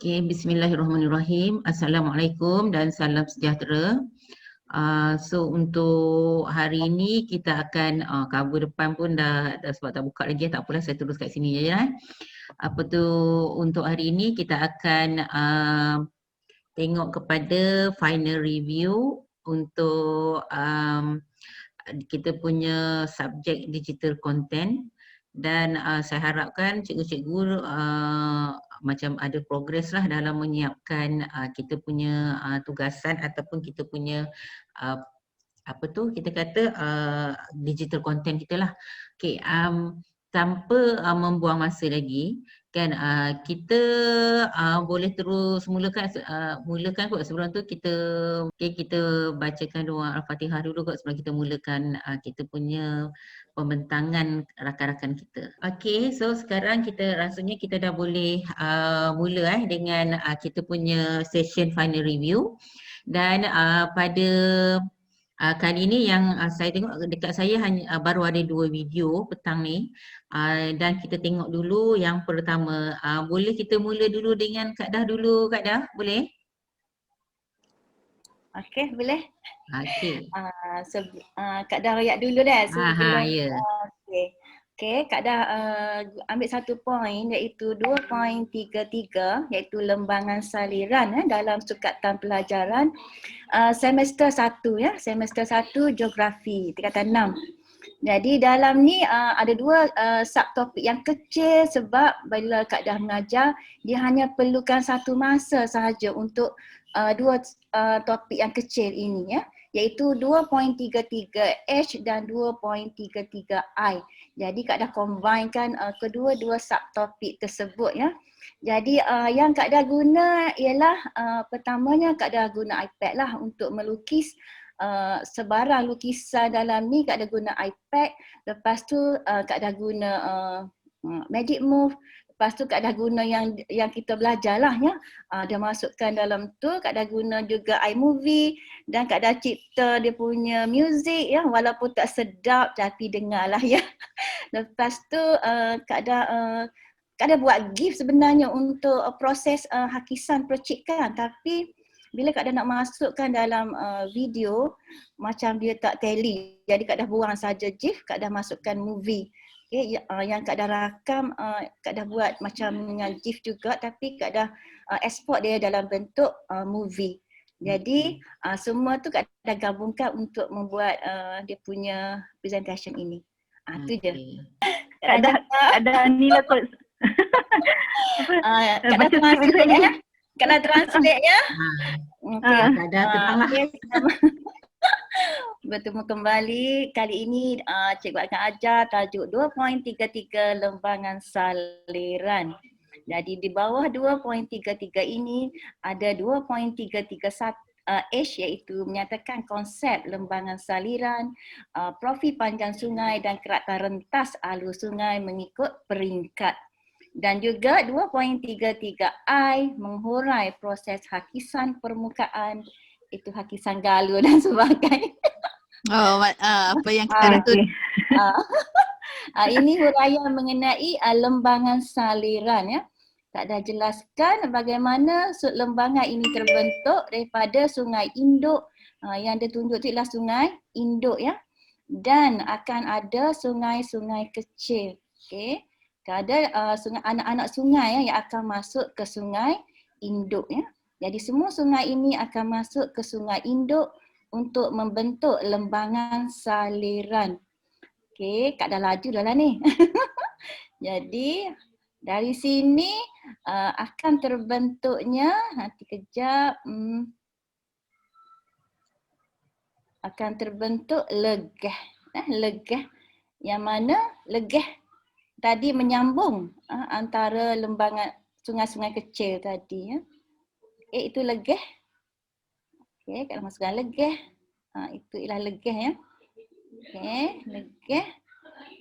Okey, bismillahirrahmanirrahim. Assalamualaikum dan salam sejahtera. So untuk hari ini kita akan cover depan pun dah sebab tak buka lagi, tak apalah saya terus kat sini je kan. Apa tu, untuk hari ini kita akan tengok kepada final review untuk kita punya subjek digital content. Dan saya harapkan cikgu-cikgu macam ada progress lah dalam menyiapkan kita punya tugasan ataupun kita punya uh, apa tu kita kata digital content kita lah. Okay, tanpa membuang masa lagi kan, kita boleh terus mulakan kot. Sebelum tu kita bacakan doa Al-Fatihah dulu kot sebelum kita mulakan kita punya pembentangan rakan-rakan kita. Okay, so sekarang rasanya kita dah boleh mula dengan kita punya session final review. Dan pada kali ini yang saya tengok dekat saya hanya baru ada 2 video petang ni. Dan kita tengok dulu yang pertama. Boleh kita mula dulu dengan Kak Dah dulu, Kak Dah? Boleh? Okey, boleh. Okey. Kak Dah royak dulu dah sebelum. Ya. Okey, Kak Dah ambil satu poin iaitu 2.33 iaitu lembangan saliran dalam sukatan pelajaran semester 1 ya, semester 1 geografi tingkatan 6. Jadi dalam ni ada dua subtopik yang kecil sebab bila Kak Dah mengajar dia hanya perlukan satu masa sahaja untuk dua topik yang kecil ini ya, iaitu 2.33H dan 2.33I. Jadi Kak Dah combinekan kedua-dua subtopik tersebut ya. Jadi yang Kak Dah guna ialah pertamanya Kak Dah guna iPad lah untuk melukis sebarang lukisan dalam ni. Kak Dah guna iPad, lepas tu Kak Dah guna Magic Move. Lepas tu Kak Dah guna yang kita belajar lah ya. Dia masukkan dalam tu. Kak Dah guna juga iMovie dan Kak Dah cipta dia punya music ya. Walaupun tak sedap tapi dengarlah ya. Lepas tu Kak Dah buat GIF sebenarnya untuk proses hakisan percikan. Tapi bila Kak Dah nak masukkan dalam video macam dia tak tally. Jadi Kak Dah buang saja GIF, Kak Dah masukkan movie. Okay, yang Kak Dah rakam, Kak Dah buat macam dengan GIF juga tapi Kak Dah export dia dalam bentuk movie. Jadi semua tu Kak Dah gabungkan untuk membuat dia punya presentation ini. Itu je. Kak Dah ni lah kot. Kak Dah translate ya. Kak Dah translate ya. Okey, Kak Dah tenanglah. Bertemu kembali. Kali ini cikgu akan ajar tajuk 2.33 lembangan saliran. Jadi di bawah 2.33 ini ada 2.331 H iaitu menyatakan konsep lembangan saliran, profil panjang sungai dan keratan rentas alur sungai mengikut peringkat. Dan juga 2.33I menghurai proses hakisan permukaan, itu hakisan galur dan sebagainya. Apa yang kita tu. Ini huraian mengenai lembangan saliran ya. Kak Dah jelaskan bagaimana lembangan ini terbentuk daripada sungai induk. Yang dia tunjuk tu ialah sungai induk ya. Dan akan ada sungai-sungai kecil. Okey. Ada anak-anak sungai ya, yang akan masuk ke sungai induk ya. Jadi semua sungai ini akan masuk ke sungai induk untuk membentuk lembangan saliran. Okey, Kak Dah laju dah lah ni. Jadi dari sini akan terbentuknya, nanti kejap, akan terbentuk legah. Legah yang mana legah tadi menyambung antara lembangan sungai-sungai kecil tadi ya. Itu legah. Okey, Kak Dah masukkan legah. Itu ialah legah ya. Okey, legah.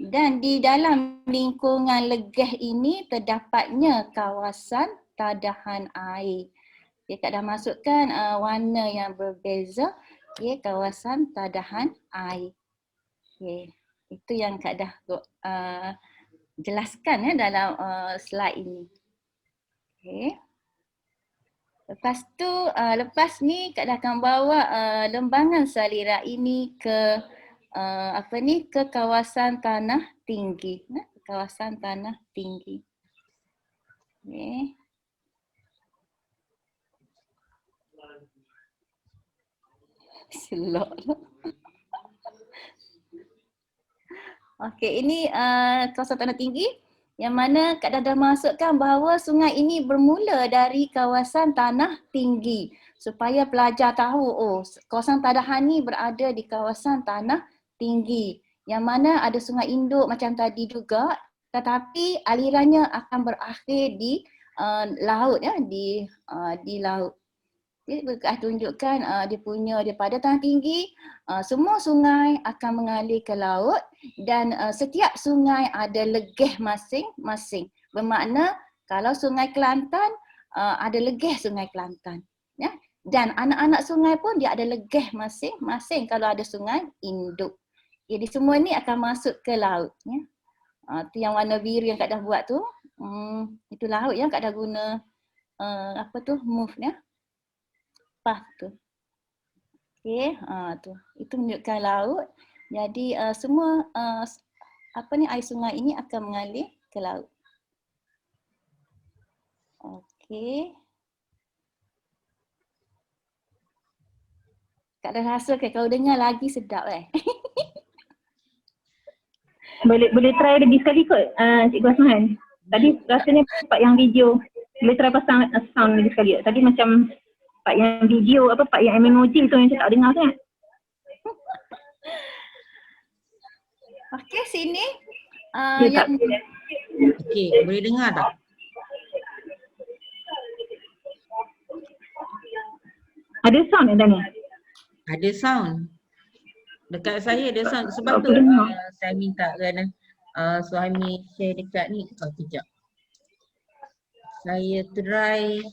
Dan di dalam lingkungan legah ini terdapatnya kawasan tadahan air. Okay, Kak Dah masukkan warna yang berbeza. Okay, kawasan tadahan air. Okay, itu yang Kak Dah jelaskan ya dalam slide ini. Okay. Lepas tu, lepas ni Kak Dah akan bawa lembangan salira ini ke ke kawasan tanah tinggi. Kawasan tanah tinggi. Okay. Selok. Okey, ini kawasan tanah tinggi yang mana Kak Dah masukkan bahawa sungai ini bermula dari kawasan tanah tinggi supaya pelajar tahu kawasan Tadahan ni berada di kawasan tanah tinggi yang mana ada sungai induk macam tadi juga, tetapi alirannya akan berakhir di laut ya, di laut. Dia tunjukkan dia punya daripada tanah tinggi, semua sungai akan mengalir ke laut dan setiap sungai ada legeh masing-masing. Bermakna kalau sungai Kelantan ada legeh sungai Kelantan. Ya? Dan anak-anak sungai pun dia ada legeh masing-masing kalau ada sungai induk. Jadi semua ni akan masuk ke laut. Ya? Tu yang warna biru yang Kak Dah buat tu, itu laut yang Kak Dah guna move ya. Tu. Okey, tu. Itu menunjukkan laut. Jadi semua air sungai ini akan mengalir ke laut. Okey. Kak Dah rasa kalau dengar lagi sedap Boleh try lagi sekali kot Cikgu Asmahan. Tadi rasanya part yang video. Boleh try pasang sound lagi sekali. Tadi macam part yang video, part yang emoji tu yang saya tak dengar kan. Okey, sini. Okey, boleh dengar tak? Ada sound yang tadi? Ada sound. Dekat saya ada sound. Sebab tu saya minta kan Suhaimi share dekat ni. Kejap. Saya try.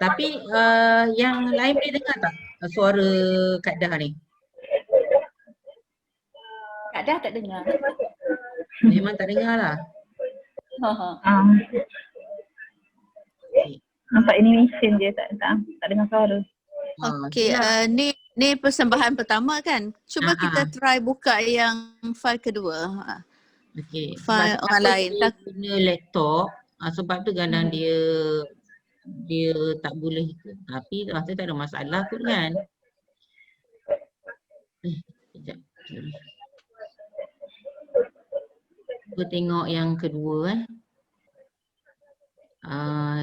Tapi yang lain boleh dengar tak suara Kak Dah ni? Kak Dah tak dengar. Memang tak dengar lah. Nampak animation je, tak dengar suara. Okey, ni persembahan pertama kan? Cuba kita try buka yang file kedua. Okey. File orang lain. Dia guna laptop, sebab tu kadang dia tak boleh, tapi rasa tak ada masalah kot kan. Sekejap. Aku tengok yang kedua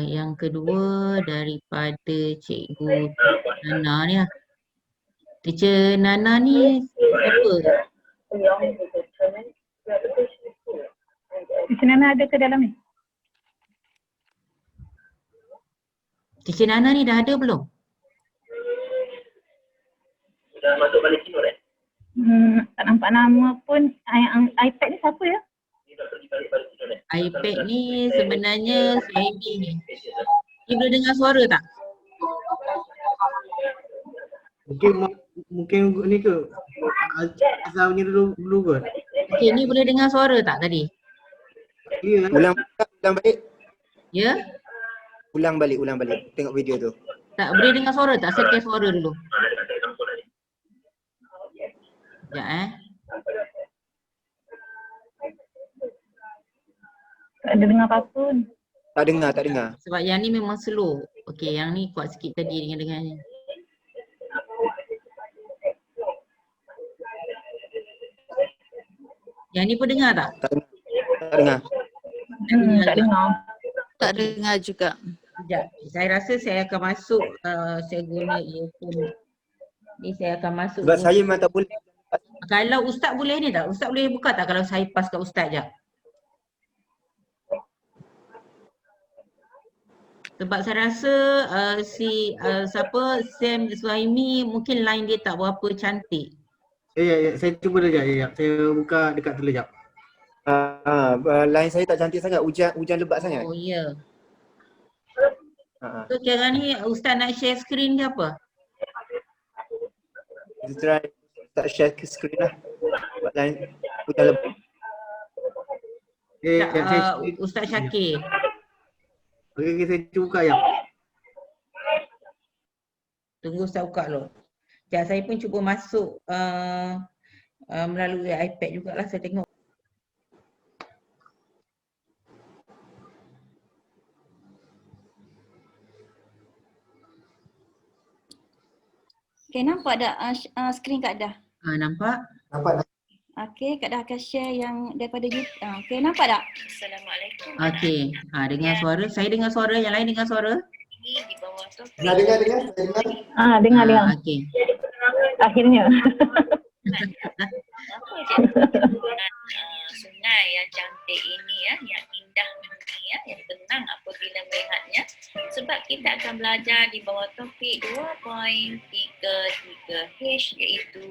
yang kedua daripada Cikgu Nana ni lah. Teacher Nana ni siapa? Teacher Nana ada ke dalam ni? Teacher Nana ni dah ada belum? Dah masuk balik tidur Tak nampak nama pun. iPad ni siapa ya? iPad ni sebenarnya Suhaimi ni. Dia boleh dengar suara tak? Mungkin ni ke Azhar punya dulu kot. Okey, ni boleh dengar suara tak tadi? Ulang balik. Ya? Ulang balik. Tengok video tu. Tak boleh dengar suara tak? Saya test suara dulu. Sekejap Tak ada dengar apa pun. Tak dengar. Sebab yang ni memang slow. Okey, yang ni kuat sikit tadi dengan dengannya. Yang ni pun dengar tak? Tak dengar. Tak dengar. Tak dengar juga. Sekejap. Saya rasa saya akan masuk, saya guna earphone. Ni saya akan masuk. Sebab saya memang tak boleh. Kalau Ustaz boleh ni tak? Ustaz boleh buka tak kalau saya pass kat Ustaz je? Sebab saya rasa Sam Suhaimi mungkin line dia tak berapa cantik. Ya, saya cuba dulu sekejap. Saya buka dekat dulu sekejap. Line saya tak cantik sangat, hujan lebat sangat. Oh ya. So sekarang ni Ustaz nak share screen ke apa? Kita try Ustaz share ke skrin lah. Buat lain hujan lebat. Ustaz Syakir. Okey, saya cuba buka ayat. Tunggu Ustaz buka dulu. Sekejap, saya pun cuba masuk melalui iPad jugalah saya tengok. Okay, nampak tak skrin Kak Dah? Nampak? Nampak? Okay, Kak Dah akan share yang daripada YouTube. Okay, nampak tak? Assalamualaikum. Okey. Dengar suara. Saya dengar suara. Yang lain dengar suara? Ini di bawah tu. Dengar. Dengar. Okey. Akhirnya. Apa je sungai yang cantik ini ya, yang indah ini ya, yang tenang apabila melihatnya. Sebab kita akan belajar di bawah topik 2.33H iaitu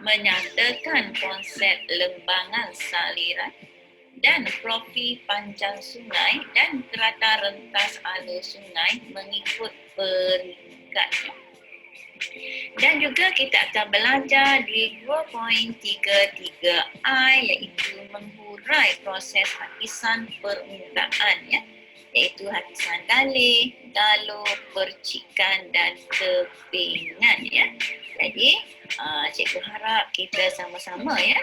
menyatakan konsep lembangan saliran dan profil panjang sungai dan kerata rentas alur sungai mengikut peringkatnya. Dan juga kita akan belajar di 2.33I iaitu menghurai proses hakisan permukaan ya, iaitu hakisan dalih, galur, percikan dan kepingan ya. Jadi cikgu harap kita sama-sama ya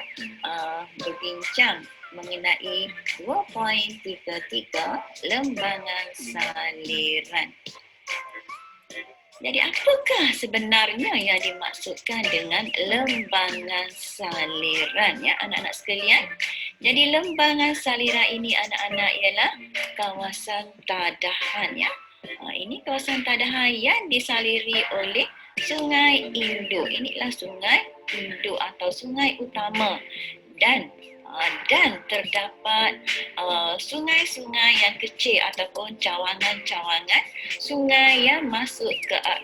berbincang mengenai 2.33 lembangan saliran. Jadi apakah sebenarnya yang dimaksudkan dengan lembangan saliran ya anak-anak sekalian? Jadi lembangan saliran ini anak-anak ialah kawasan tadahan ya. Ini kawasan tadahan yang disaliri oleh Sungai Induk. Inilah Sungai Induk atau sungai utama dan terdapat sungai-sungai yang kecil ataupun cawangan-cawangan sungai yang masuk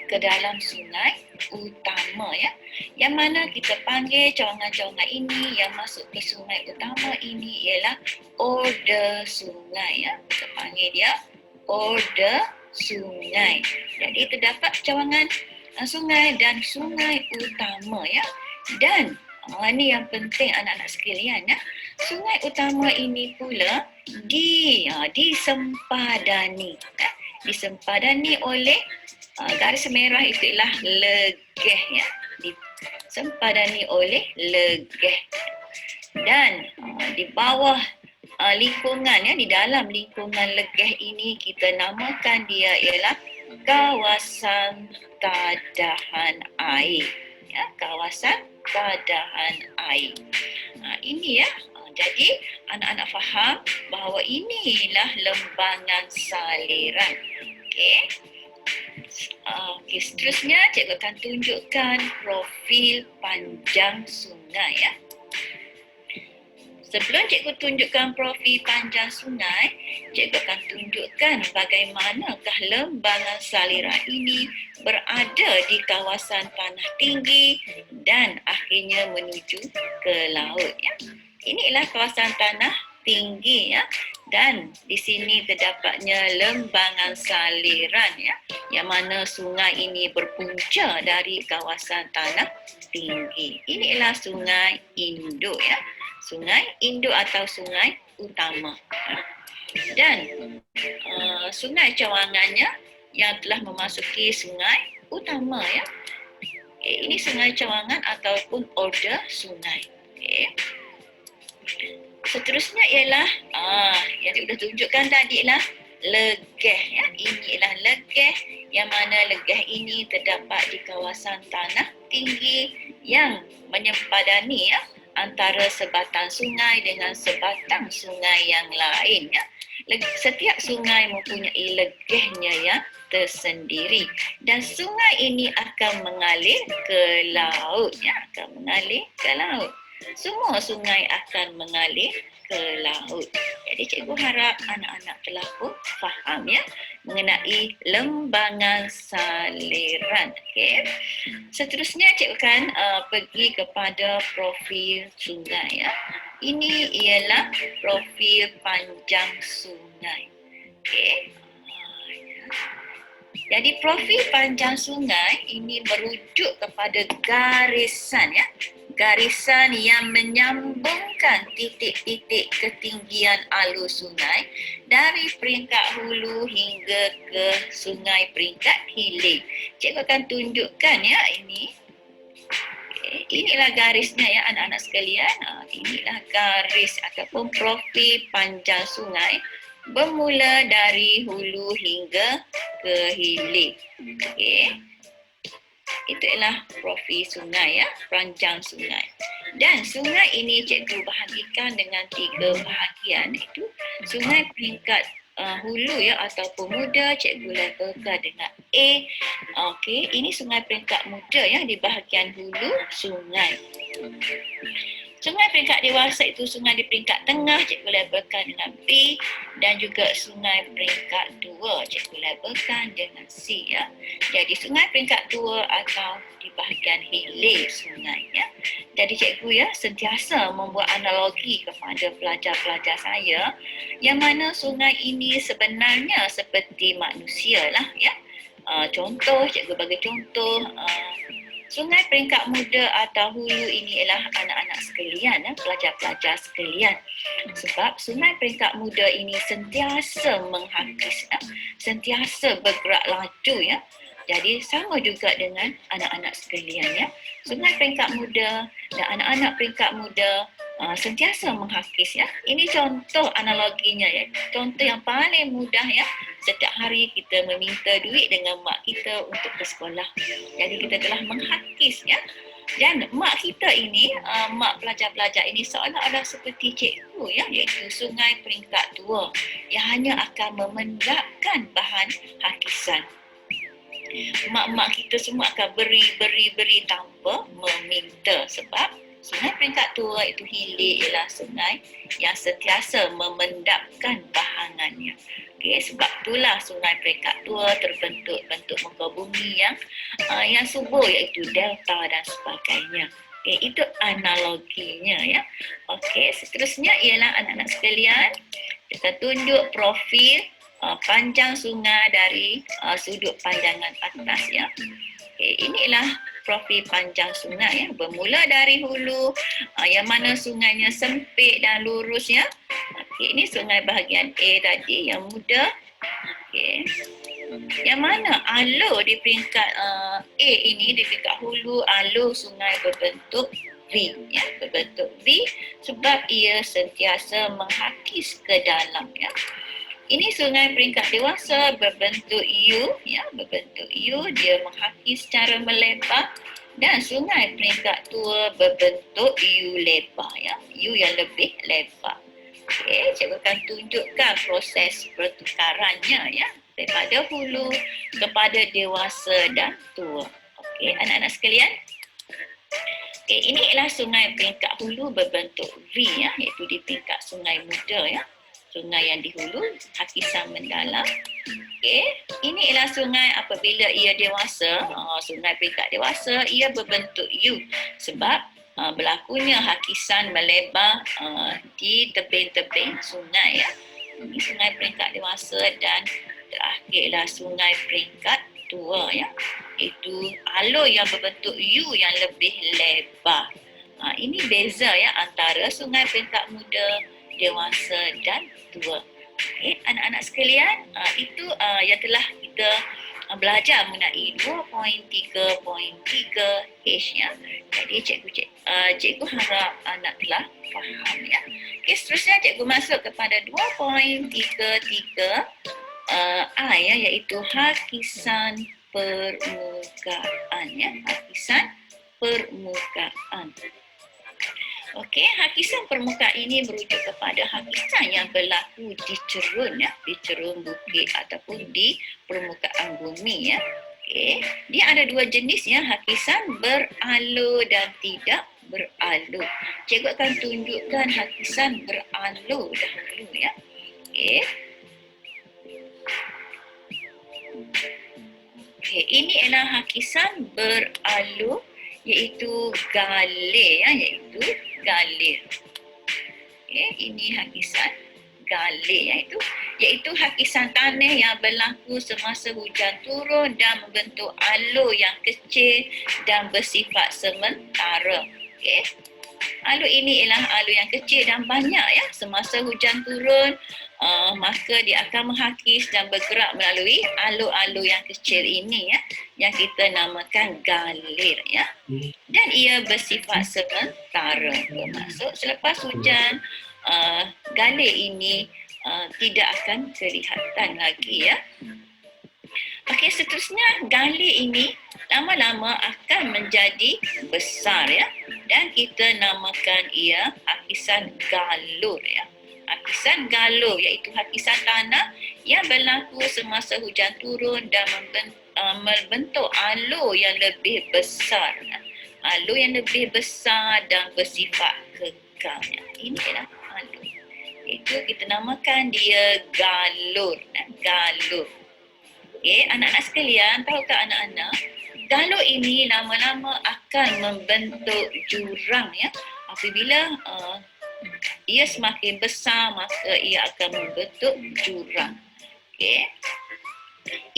ke dalam sungai utama ya. Yang mana kita panggil cawangan-cawangan ini yang masuk ke sungai utama ini ialah order sungai ya. Kita panggil dia order sungai. Jadi terdapat cawangan sungai dan sungai utama ya. Dan ini yang penting anak-anak sekalian ya. Sungai utama ini pula disempadani ya. Disempadani oleh garis merah itu ialah legeh ya. Disempadani oleh legeh. Dan di bawah lingkungan ya, di dalam lingkungan legeh ini kita namakan dia ialah kawasan tadahan air ya, kawasan tadahan air. Ini ya. Jadi anak-anak faham bahawa inilah lembangan saliran. Okey. Seterusnya cikgu akan tunjukkan profil panjang sungai ya. Sebelum cikgu tunjukkan profil panjang sungai, cikgu akan tunjukkan bagaimanakah lembangan saliran ini berada di kawasan tanah tinggi dan akhirnya menuju ke laut ya. Inilah kawasan tanah tinggi ya, dan di sini terdapatnya lembangan saliran ya, yang mana sungai ini berpunca dari kawasan tanah tinggi. Inilah Sungai Induk ya. Sungai Induk atau sungai utama. Dan sungai cawangannya yang telah memasuki sungai utama ya. Ini sungai cawangan ataupun order sungai. Seterusnya ialah yang sudah tunjukkan tadi lah legeh ya. Ini ialah legeh yang mana legeh ini terdapat di kawasan tanah tinggi yang menyempadani ya antara sebatang sungai dengan sebatang sungai yang lain ya. Setiap sungai mempunyai legehnya yang tersendiri dan sungai ini akan mengalir ke laut ya, akan mengalir ke laut. Semua sungai akan mengalir ke laut. Jadi cikgu harap anak-anak telah pun faham ya mengenai lembangan saliran. Okay. Seterusnya cikgu akan pergi kepada profil sungai ya. Ini ialah profil panjang sungai. Okay. Jadi profil panjang sungai ini merujuk kepada garisan ya. garisan yang menyambungkan titik-titik ketinggian alur sungai dari peringkat hulu hingga ke sungai peringkat hilir. Cikgu akan tunjukkan ya ini. Inilah garisnya ya anak-anak sekalian. Inilah garis ataupun profil panjang sungai bermula dari hulu hingga ke hilir. Okey. Itu ialah profil sungai ya, panjang sungai. Dan sungai ini cikgu bahagikan dengan 3 bahagian, iaitu sungai peringkat hulu ya ataupun muda, cikgu labelkan dengan A. Okey, ini sungai peringkat muda ya di bahagian hulu sungai. Sungai peringkat dewasa itu sungai di peringkat tengah, cikgu labelkan dengan B, dan juga sungai peringkat tua cikgu labelkan dengan C ya. Jadi sungai peringkat tua atau di bahagian hilir sungai ya. Jadi cikgu ya sentiasa membuat analogi kepada pelajar-pelajar saya yang mana sungai ini sebenarnya seperti manusia lah ya. Contoh, cikgu bagi contoh sungai peringkat muda atau hulu ini ialah anak-anak sekalian, pelajar-pelajar sekalian. Sebab sungai peringkat muda ini sentiasa menghakis, sentiasa bergerak laju ya. Jadi sama juga dengan anak-anak sekalian ya. Sungai peringkat muda dan anak-anak peringkat muda sentiasa menghakis ya. Ini contoh analoginya ya. Contoh yang paling mudah ya. Setiap hari kita meminta duit dengan mak kita untuk ke sekolah. Jadi kita telah menghakis ya. Dan mak kita ini, mak pelajar-pelajar ini seolah-olah seperti cikgu ya, iaitu sungai peringkat tua yang hanya akan memendapkan bahan hakisan. Mak-mak kita semua akan beri tanpa meminta sebab sungai peringkat tua itu hilir ialah sungai yang sentiasa memendapkan bahangannya. Okey, sebab itulah sungai peringkat tua terbentuk muka bumi yang subur iaitu delta dan sebagainya. Okey, itu analoginya ya. Okey, seterusnya ialah anak-anak sekalian, kita tunjuk profil panjang sungai dari sudut pandangan atas ya. Okay, inilah profil panjang sungai ya, bermula dari hulu yang mana sungainya sempit dan lurus ya. Okay, ini sungai bahagian A tadi yang muda. Okay. Yang mana alur di peringkat A ini, di peringkat hulu, alur sungai berbentuk V ya, berbentuk V sebab ia sentiasa menghakis ke dalam ya. Ini sungai peringkat dewasa berbentuk U ya, berbentuk U, dia menghakis secara melebar, dan sungai peringkat tua berbentuk U lebar ya, U yang lebih lebar. Okey, cikgu akan tunjukkan proses pertukarannya ya, daripada hulu kepada dewasa dan tua. Okey, anak-anak sekalian. Okey, ini ialah sungai peringkat hulu berbentuk V ya, iaitu di peringkat sungai muda ya. Sungai yang di hulu, hakisan mendalam. Okey, ini ialah sungai apabila ia dewasa, sungai peringkat dewasa, ia berbentuk U sebab berlakunya hakisan melebar di tebing-tebing sungai ya. Ini sungai peringkat dewasa, dan terakhirlah sungai peringkat tua ya. Itu alur yang berbentuk U yang lebih lebar. Ini beza ya antara sungai peringkat muda, dewasa dan tua. Okay, anak-anak sekalian, itu yang telah kita belajar mengenai 2.3.3H ya. Jadi cikgu harap anak telah faham ya. Okay, seterusnya cikgu masuk kepada 2.33 ya, iaitu hakisan permukaan ya, hakisan permukaan. Okey, hakisan permukaan ini merujuk kepada hakisan yang berlaku di cerun ya, di cerun bukit ataupun di permukaan bumi ya. Okey, dia ada dua jenis ya, hakisan beralur dan tidak beralur. Cikgu akan tunjukkan hakisan beralur dahulu ya. Okey. Okey, ini adalah hakisan beralur, iaitu galir ya, iaitu galir. Okay, ini hakisan galir iaitu hakisan tanah yang berlaku semasa hujan turun dan membentuk alur yang kecil dan bersifat sementara. Okey. Alu ini ialah alu yang kecil dan banyak ya. Semasa hujan turun, maka dia akan menghakis dan bergerak melalui alu-alu yang kecil ini ya, yang kita namakan galir ya. Dan ia bersifat sementara. Bermaksud selepas hujan, galir ini tidak akan kelihatan lagi ya. Okey, seterusnya galir ini lama-lama akan menjadi besar ya, dan kita namakan ia hakisan galur ya. Hakisan galur iaitu hakisan tanah yang berlaku semasa hujan turun dan membentuk alur yang lebih besar ya. Alur yang lebih besar dan bersifat kekal ya. Ini adalah alur. Itu kita namakan dia galur. Galur. Okay, anak-anak sekalian, tahukah anak-anak, galur ini lama-lama akan membentuk jurang ya. Apabila ia semakin besar, maka ia akan membentuk jurang. Okay.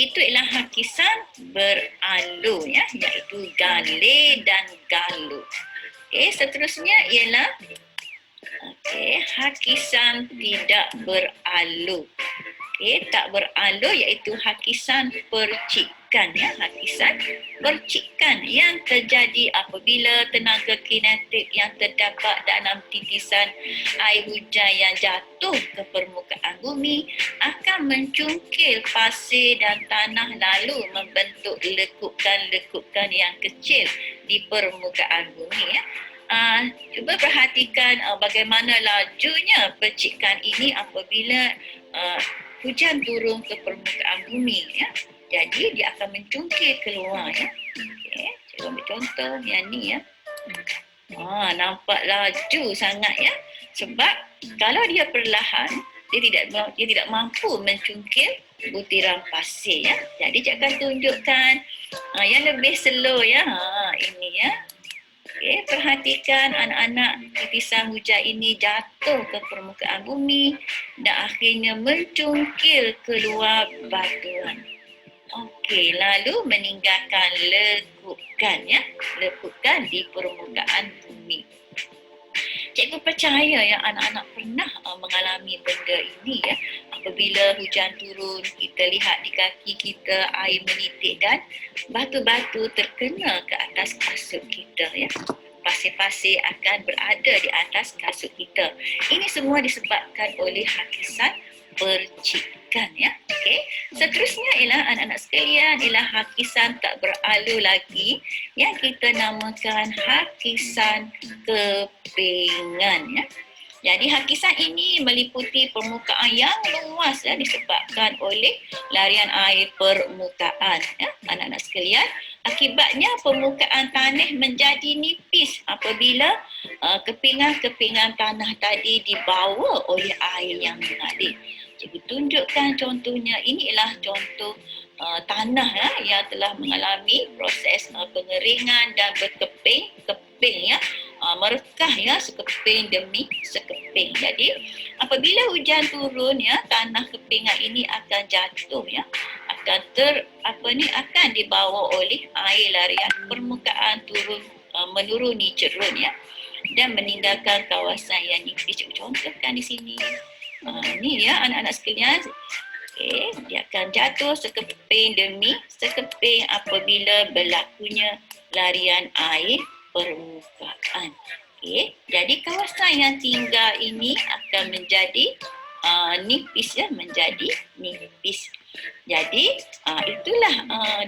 Itu ialah hakisan beralur ya, iaitu galir dan galur. Okay, seterusnya ialah hakisan tidak beralur. Tak beralur iaitu hakisan percikan ya, hakisan percikan yang terjadi apabila tenaga kinetik yang terdapat dalam titisan air hujan yang jatuh ke permukaan bumi akan mencungkil pasir dan tanah lalu membentuk lekukan-lekukan yang kecil di permukaan bumi ya. Cuba perhatikan bagaimana lajunya percikan ini apabila hujan turun ke permukaan bumi ya. Jadi dia akan mencungkil keluar ya. Okey, cuba ambil contoh yang ni ya. Nampak laju sangat ya. Sebab kalau dia perlahan, dia tidak mampu mencungkil butiran pasir ya. Jadi saya akan tunjukkan yang lebih slow ya. Ini ya. Okay, perhatikan anak-anak, titisan hujan ini jatuh ke permukaan bumi dan akhirnya mencungkil keluar batuan. Okey, lalu meninggalkan lekukan ya, lekukan di permukaan bumi. Cikgu percaya ya anak-anak pernah mengalami benda ini ya. Apabila hujan turun, kita lihat di kaki kita air menitik dan batu-batu terkena ke atas kasut kita ya. Pasir-pasir akan berada di atas kasut kita. Ini semua disebabkan oleh hakisan percikan ya. Okey. Seterusnya ialah anak-anak sekalian ialah hakisan tak beralur lagi yang kita namakan hakisan kepingan ya. Jadi hakisan ini meliputi permukaan yang luas ya, disebabkan oleh larian air permukaan ya, anak-anak sekalian. Akibatnya permukaan tanah menjadi nipis apabila kepingan-kepingan tanah tadi dibawa oleh air yang mengalir. Cikgu tunjukkan contohnya. Ini ialah contoh tanah ya, yang telah mengalami proses pengeringan dan berkeping ya, merekah ya, sekeping demi sekeping. Jadi apabila hujan turun ya, tanah kepingan ini akan jatuh ya, akan dibawa oleh air larian permukaan turun menuruni cerun ya, dan meninggalkan kawasan yang nipis. Contohkan di sini. Ni ya anak-anak sekalian. Okey, dia akan jatuh sekeping demi sekeping apabila berlakunya larian air permukaan. Okey, jadi kawasan yang tinggal ini akan menjadi nipis ya, menjadi nipis. Jadi itulah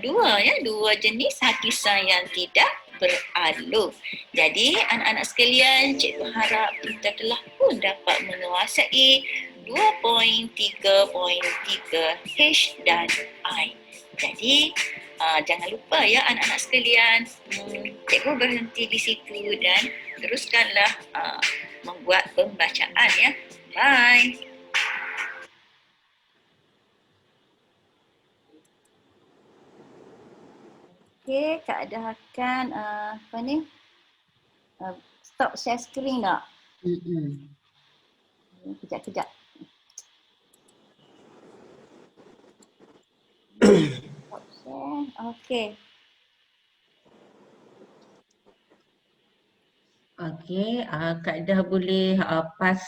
dua jenis hakisan yang tidak beralur. Jadi anak-anak sekalian, cikgu harap kita telah pun dapat menguasai 2.3.3 H dan I. Jadi jangan lupa ya anak-anak sekalian, cikgu berhenti di situ dan teruskanlah membuat pembacaan ya. Bye. Okey, Kak Ada akan stop share screen tak? Kejap. Stop share. Okey. Okey, Kak Dah boleh pas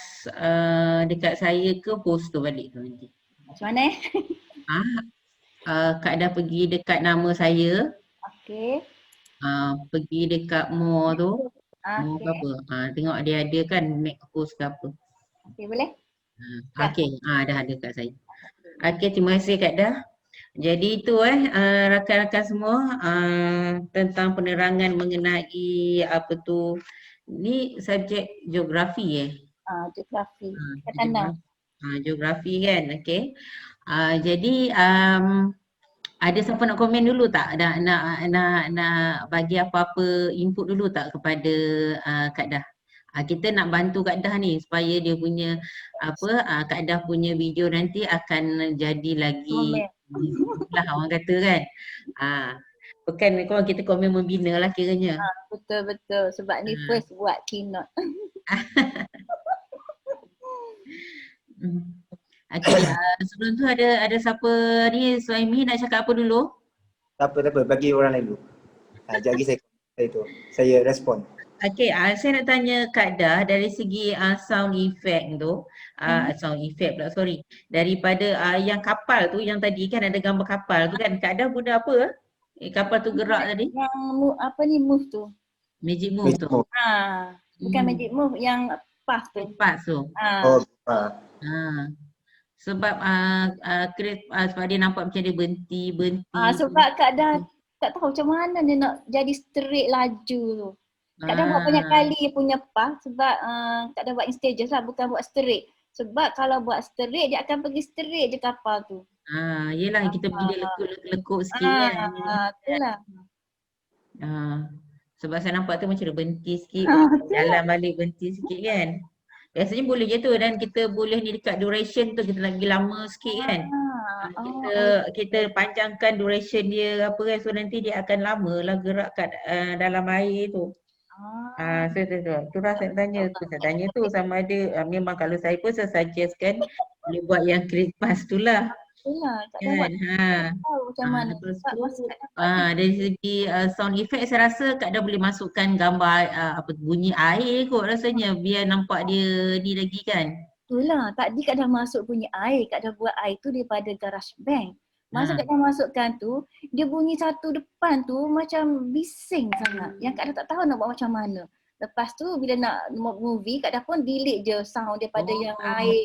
dekat saya ke post tu balik tu nanti. Macam mana Kak Dah pergi dekat nama saya, Okey. pergi dekat more tu, more ke Okey. apa, tengok dia ada kan make post ke apa. Okey, boleh? Siap. Okey, dah ada kat saya. Okey, terima kasih Kak Dah. Jadi itu rakan-rakan semua tentang penerangan mengenai apa tu, ni subjek geografi Geografi. Kata Geografi, geografi kan, okey. Jadi ada siapa nak komen dulu tak? Nak bagi apa-apa input dulu tak kepada Kak Dah? Kita nak bantu Kak Dah ni supaya dia punya Kak Dah punya video nanti akan jadi lagi lah orang kata kan. Bukan kalau kita komen membina lah kiranya. Betul. Sebab ni first buat keynote. Okey, sebelum tu ada siapa ni, Suhaimi nak cakap apa dulu? Tak apa, bagi orang lain dulu. Sekejap lagi saya respon. Okey, saya nak tanya Kak Dah dari segi sound effect tu, sound effect pula, sorry. Daripada yang kapal tu, yang tadi kan ada gambar kapal tu kan, Kak Dah guna apa? Kapal tu gerak tadi? Yang move tu. Magic move tu. Bukan magic move, yang path tu. Path tu. Sebab sebab dia nampak macam dia berhenti. Sebab Kak Dah tak tahu macam mana dia nak jadi straight laju tu. Kak Dah buat banyak kali punya path sebab Kak Dah buat in stages lah, bukan buat straight. Sebab kalau buat straight, dia akan pergi straight je kapal tu. Yelah kita pergi lekuk-lekuk sikit kan. Itulah. Sebab saya nampak tu macam dia berhenti sikit, jalan balik berhenti sikit kan. Biasanya boleh je tu, dan kita boleh ni dekat duration tu kita nak pergi lama sikit kan. Kita panjangkan duration dia apa kan, so nanti dia akan lama lah gerak kat dalam air tu. Tu lah saya tanya tu sama ada memang kalau saya pun saya suggestkan boleh buat yang Christmas tu lah. Kan? Macam mana. Dari segi sound effect saya rasa Kak Dah boleh masukkan gambar bunyi air kot rasanya biar nampak dia ni lagi kan. Itulah, tadi Kak Dah masuk bunyi air, Kak Dah buat air tu daripada GarageBand. Masa Kak Dah masukkan tu, dia bunyi satu depan tu macam bising sangat. Yang Kak Dah tak tahu nak buat macam mana. Lepas tu bila nak movie, Kak Dah pun delete je sound daripada yang air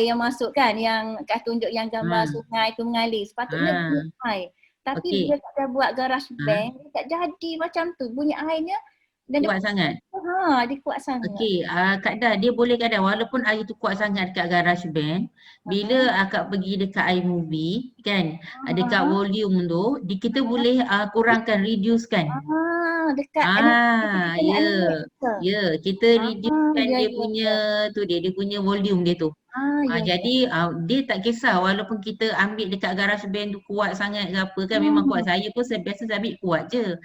yang masuk kan, yang Kak tunjuk yang gambar sungai tu mengalir. Sepatutnya bunyi air. Tapi bila Kak Dah buat GarageBand, dia tak jadi macam tu. Bunyi airnya dan kuat sangat. Dia kuat sangat. Okey, Kak Dah, dia boleh Kak Dah walaupun air tu kuat sangat dekat GarageBand, bila Kak pergi dekat iMovie kan, dekat volume tu, kita boleh kurangkan, reduce kan. Dekat kita reducekan dia punya tu dia punya volume dia tu. Jadi dia tak kisah walaupun kita ambil dekat GarageBand tu kuat sangat ke apa kan, memang kuat. Saya pun biasa saya ambil kuat je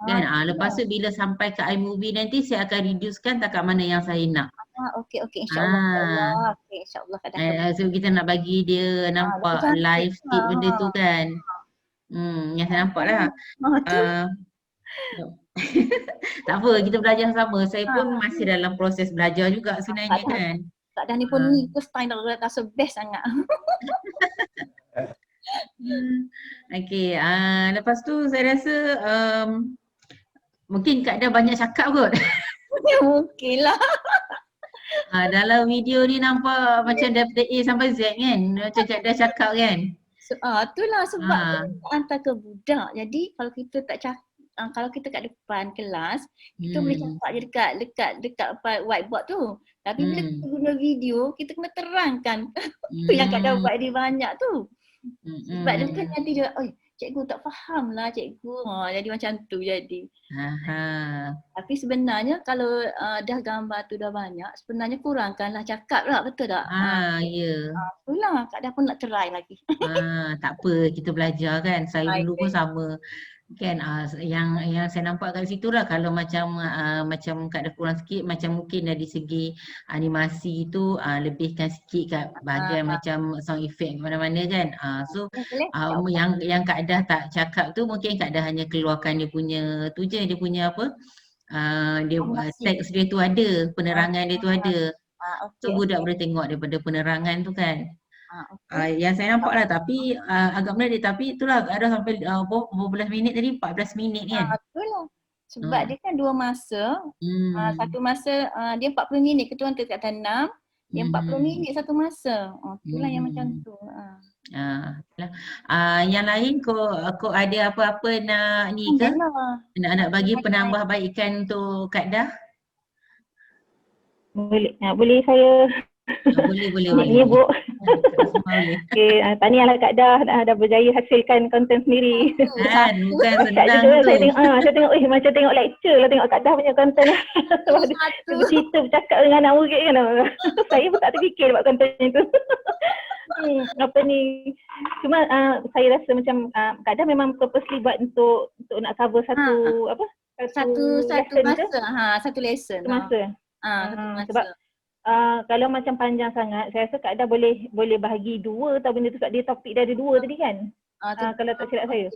kan. Lepas tu bila sampai ke iMovie nanti saya akan reducekan takat mana yang saya nak. Okey insya-Allah. Okey insya-Allah Kak Dah. So kita nak bagi dia nampak live sikit benda tu kan. Yang saya nampak lah. Tak apa, kita belajar sama. Saya pun masih dalam proses belajar juga sebenarnya kan. Kak Dah ni pun ni first time dah rasa best sangat. Okey, lepas tu saya rasa mungkin Kak Dah banyak cakap kot. Mungkin lah. Dalam video ni nampak macam daripada A sampai Z kan. Macam Kak Dah cakap kan. Itulah sebab kita hantar ke budak. Jadi kalau kita tak cakap, kalau kita kat depan kelas, kita boleh cakap je dekat whiteboard tu. Tapi bila kita guna video, kita kena terangkan. Itu yang Kak Dah buat dia banyak tu. Sebab dia kan nanti dia, cikgu tak faham lah cikgu. Jadi macam tu jadi. Tapi sebenarnya kalau dah gambar tu dah banyak, sebenarnya kurangkanlah cakap lah, betul tak? Ya. Itulah, Kak Dah pun nak try lagi. Tak apa, kita belajar kan. Saya dulu pun sama. Kan yang saya nampak kat situ lah, kalau macam Kak Dah kurang sikit, macam mungkin dari segi animasi tu lebihkan sikit kat bahagian macam sound effect mana-mana kan. So yang Kak Dah tak cakap tu mungkin Kak Dah hanya keluarkan dia punya tu je, dia punya apa, Dia Animasi. teks dia tu ada, penerangan dia tu ada. So Okey. budak boleh tengok daripada penerangan tu kan. Okey. Yang saya nampak lah tapi agak menarik, tapi itulah ada sampai berapa belas minit tadi, 14 minit kan. Betul lah. Sebab dia kan dua masa. Satu Hmm. masa dia 40 minit, ketua tingkatan 6. Dia 40 minit satu masa. Itulah yang macam tu. Yang lain kau ada apa-apa nak ni ke? Nak bagi penambahbaikan untuk Kak Dah? Boleh saya Boleh. nyebut. Boleh. Okay, tahniahlah Kak Dah dah berjaya hasilkan konten sendiri. Kan, bukan Dahsyat senang juga tu. saya tengok macam tengok lecture lah tengok Kak Dah punya konten. Bercerita bercakap dengan anak murid kan. Saya pun tak terfikir buat konten itu. Apa ni, cuma saya rasa macam Kak Dah memang purposely buat untuk nak cover satu Satu lesson masa. ke? Satu lesson. Satu masa. Satu masa. Sebab kalau macam panjang sangat, saya rasa Kak Dah boleh bahagi 2 atau benda tu sebab dia topik dia ada 2 tadi kan. Kalau tak silap saya.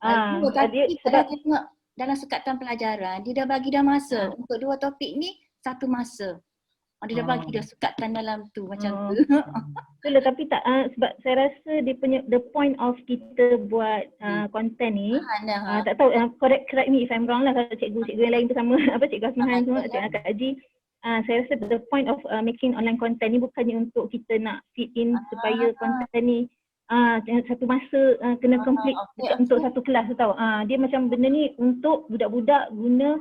Tapi kalau tengok dalam sukatan pelajaran, dia dah bagi dah masa. Untuk 2 topik ni, 1 masa. Dia dah bagi dah sukatan dalam tu macam tu. Betul, tapi tak sebab saya rasa dia punya the point of kita buat konten ni, tak tahu, correct me if I'm wrong lah, kalau cikgu yang lain tu sama, Cikgu Asmahan semua, Cikgu Kak Haji, saya rasa the point of making online content ni bukannya untuk kita nak fit in supaya konten ni satu masa kena complete untuk satu kelas tu tahu. Dia macam benda ni untuk budak-budak guna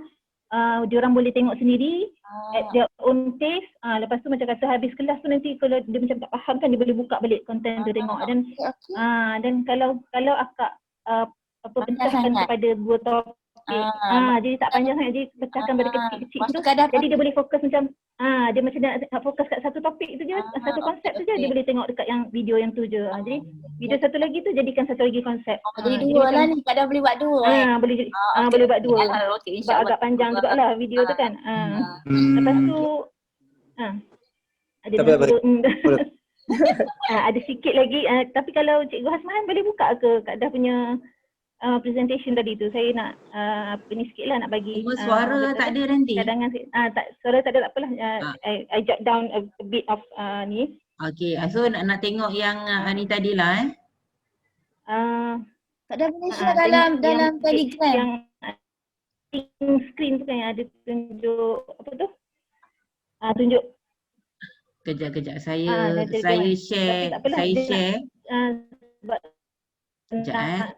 diorang boleh tengok sendiri at their own pace. Lepas tu macam kata habis kelas tu nanti kalau dia macam tak faham kan, dia boleh buka balik konten tu tengok. Dan kalau akak pecahkan kepada 2 topik, jadi tak panjang sangat, jadi pecahkan pada kecil-kecil tu, jadi dia boleh fokus macam dia macam nak fokus kat satu topik tu je, satu konsep tu je, dia boleh tengok dekat yang video yang tu je. Jadi video satu lagi tu jadikan satu lagi konsep. Jadi 2 lah ni, Kak Dah boleh buat 2. Boleh buat 2. Sebab agak panjang juga lah video tu kan. Lepas tu ada sikit lagi, tapi kalau Cikgu Hasmahan boleh buka ke Kak Dah punya presentation tadi tu, saya nak ni sikit lah, nak bagi suara tak ada nanti? Cadangan suara tak ada, tak apalah. I jot down a bit of ni. Okay, so nak tengok yang ni tadilah Tak ada boleh share dalam Telegram. Yang screen tu kan yang ada tunjuk apa tu? Tunjuk. Kejap saya share. Kejap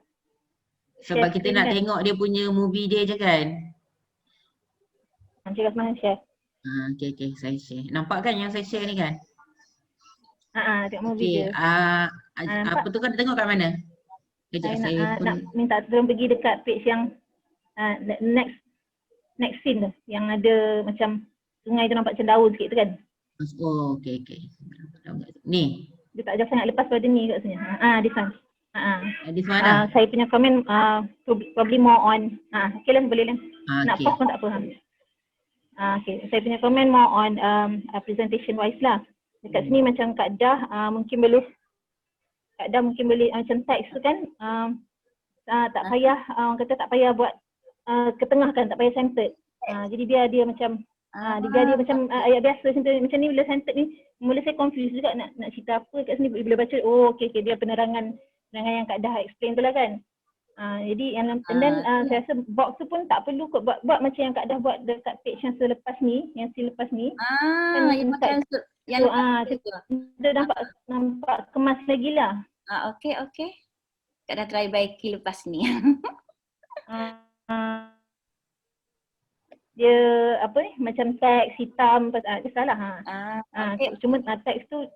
sebab kita nak tengok dia punya movie dia je kan. Cikgu Asmahan share. Okay, saya share. Nampak kan yang saya share ni kan? Tengok movie dia. Apa tu kan tengok kat mana? Kejap saya pun nak minta tolong pergi dekat page yang next scene tu, yang ada macam sungai tu nampak macam daun sikit tu kan. Oh, okay. Ni. Dia tak jauh sangat lepas pada ni kat sini. This one. Di mana? Saya punya komen probably more on okay lah, boleh lah. Nak pause pun tak apa. Okay, saya punya komen more on presentation wise lah. Dekat sini macam Kak Dah mungkin boleh macam teks tu kan, tak payah orang kata tak payah buat ke tengah kan, tak payah centered. Jadi dia macam dia macam ayat biasa macam ni. Bila centered ni mula saya confuse juga nak cerita apa kat sini. Bila baca okay, dia penerangan yang Kak Dah explain tu lah kan. Jadi and then saya rasa box tu pun tak perlu kot buat macam yang Kak Dah buat dekat page yang selepas ni, yang selepas ni. Yang dia nampak kemas lagi lah. Okay. Kak Dah try baiki lepas ni. Dia apa ni, macam teks hitam, dia salah. Cuma teks tu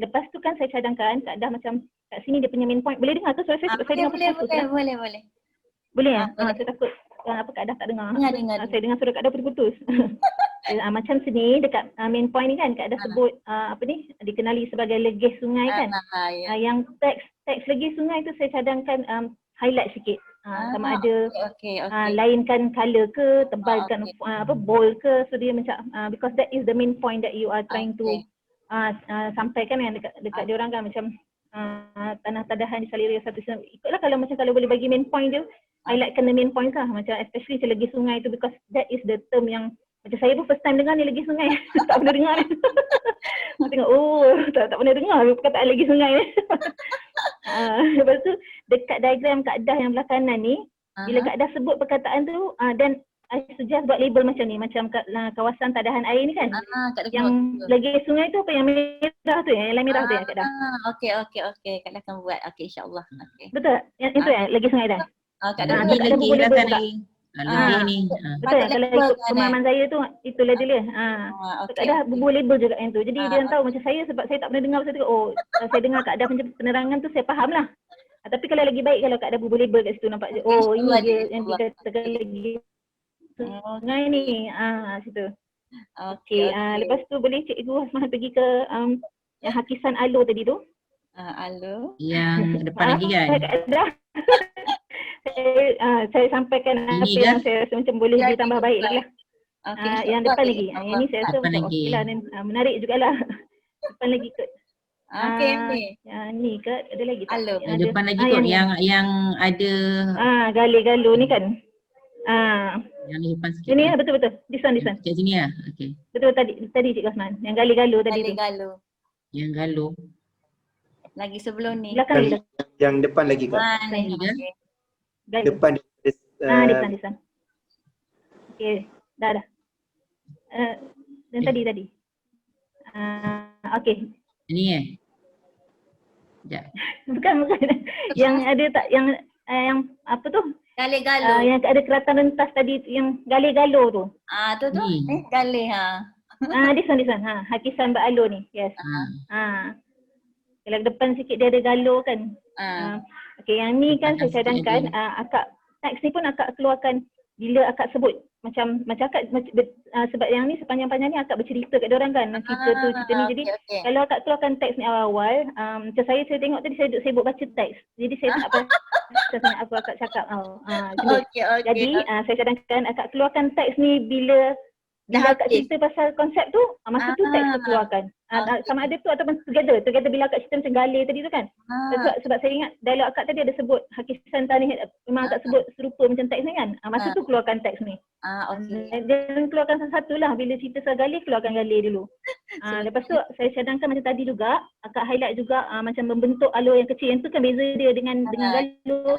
lepas tu kan saya cadangkan Kak Dah macam kat sini dia punya main point. Boleh dengar tu suara saya? Saya dengar putus. Boleh. Boleh ya? Saya takut Kak Dah tak dengar. Saya dengar suara Kak Dah putus. Macam sini dekat main point ni kan Kak Dah sebut dikenali sebagai legis sungai kan. Yang teks legis sungai tu saya cadangkan highlight sikit. Sama ada lainkan colour ke, tebalkan bold ke. So dia macam because that is the main point that you are trying to sampaikan yang dekat diorang kan, macam tanah tadahan di salira satu. Ikutlah kalau boleh bagi main point dia highlightkan the main points lah. Macam especially macam legi sungai tu, because that is the term yang macam saya pun first time dengar ni legi sungai. Tak pernah dengar. Saya tengok, tak pernah dengar perkataan legi sungai. Lepas tu dekat diagram kaedah yang belah kanan ni, bila kaedah sebut perkataan tu, dan I suggest buat label macam ni, macam kawasan tadahan air ni kan. Yang legi sungai tu apa yang merah tu, yang line merah tu yang kaedah. Okey. Kak akan buat. Okey, insya-Allah. Okey. Betul? Yang itu legi sungai dah. Kak Ni tak ada lagi label belakang juga. ni. Lebih ni. Betul, kalau ikut pemahaman saya tu, itu label dia. Kaedah bubur label juga yang tu. Jadi dia orang tahu macam saya, sebab saya tak pernah dengar pasal tu. Saya dengar kaedah macam penerangan tu saya faham lah. Tapi kalau lagi baik kalau kaedah bubur label kat situ nampak je. Ini dia yang dikatakan lagi sungai ni. Situ. Okey, lepas tu boleh Cikgu Hasmah pergi ke yang hakisan alo tadi tu. Alo. Yang depan lagi kan? Kaedah. Saya sampaikan apa Ini yang dah? saya rasa macam boleh ditambah baik lagi lah. Yang depan lagi. Yang ni saya rasa Depan macam lagi. okey lah, dan menarik jugalah. Depan lagi kot. Okey. Yang ni kot, ada lagi tak? Alo. Yang depan lagi kot yang ada Gale-galo ni kan. yang di depan sikit. Ini lah, betul-betul. This one. Kat sini lah. Okey. Betul tadi Cik Osman. Yang gale-galo tadi tu. Galo. Yang galuh. Lagi sebelum ni. Belakang. Yang depan lagi Kak. Ni kan? Gale. Depan This one. Okey, dah. Dan tadi. Okey. Ini Sekejap. Bukan. Yang ada tak yang apa tu? Gale-galo. Yang ada keratan rentas tadi yang gale-galo tu. Tu. Ni. Gale This one. Hakisan beralo ni. Yes. Kalau depan sikit dia ada galo kan. Okey, yang ni kan saya cadangkan akak teks ni pun akak keluarkan bila akak sebut macam akak sebab yang ni sepanjang-panjang ni akak bercerita kat diorang kan, cerita ni. Jadi kalau akak keluarkan teks ni awal-awal, macam saya tengok tadi saya duduk sibuk baca teks. Jadi saya tak apa sangat apa akak cakap. Jadi saya cadangkan akak keluarkan teks ni bila akak cerita pasal konsep tu, masa tu teks tu keluarkan. Sama ada tu ataupun together bila akak cerita macam gale tadi tu kan. Sebab saya ingat dialog akak tadi ada sebut hakisan tarikh, memang akak sebut serupa macam teks ni kan. Masa tu keluarkan teks ni. Dia keluarkan satu-satu lah, bila cerita pasal gale keluarkan gale dulu. Lepas tu saya cadangkan macam tadi juga, akak highlight juga macam membentuk alur yang kecil. Yang tu kan beza dia dengan galo.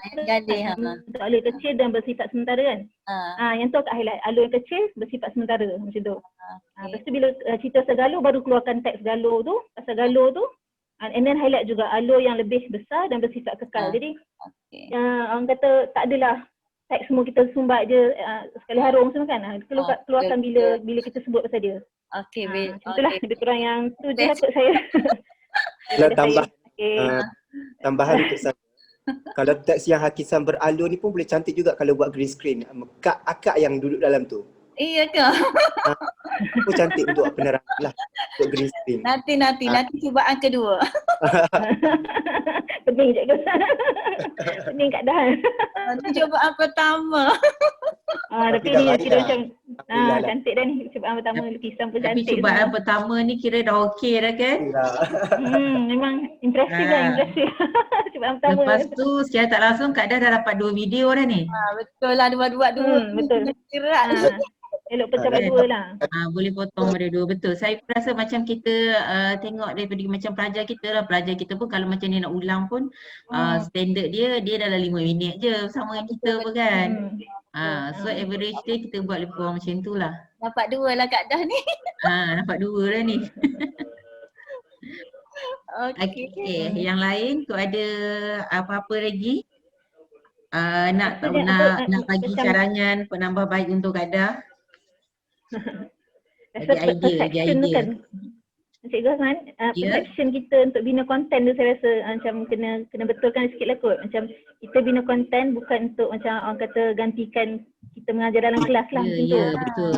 Bentuk alur yang kecil dan bersifat sementara kan. Yang tu akak highlight alur yang kecil bersifat sementara macam tu. Lepas tu bila cerita pasal galo baru keluarkan teks galo tu, pasal galo tu, and then highlight juga alur yang lebih besar dan bersifat kekal. Jadi orang kata tak adalah teks semua kita sumbat je sekali harung semua kan. Keluarkan bila kita sebut pasal dia. Okey, itulah lebih kurang yang tu je lah kot saya. Kalau tambahan untuk saya. Kalau teks yang hakisan beralur ni pun boleh cantik juga kalau buat green screen. Akak yang duduk dalam tu. Iya ke? Pun cantik untuk penerangan lah. Untuk green screen. Nanti cubaan kedua. Pening cikgu. Pening keadaan. Nanti cubaan pertama. Tapi ni kira macam cantik dah ni. Cubaan pertama lukisan pun Tapi cantik. cubaan pertama ni kira dah okey dah kan? Memang impresif lah, impresif. Cubaan pertama. Lepas tu secara tak langsung Kak Dah dah dapat 2 video dah ni. Betul lah, dua. Betul. Kira. Elok pecah dua lah. Boleh potong pada 2, betul. Saya rasa macam kita tengok daripada macam pelajar kita lah. Pelajar kita pun kalau macam ni nak ulang pun standard dia dalam 5 minit je sama dengan kita pun kan. So average dia kita buat lebih kurang macam tu lah. Dapat 2 lah Kak Dah ni. Dapat 2 dah ni. Okey, yang lain tu ada apa-apa lagi? Nak bagi carangan penambah baik untuk Kak Dah? Bagi Perception tu kan, Cikgu Hasman, perception kita untuk bina konten tu saya rasa macam kena betulkan sikit lah kot. Macam kita bina konten bukan untuk macam orang kata gantikan kita mengajar dalam kelas lah. Betul.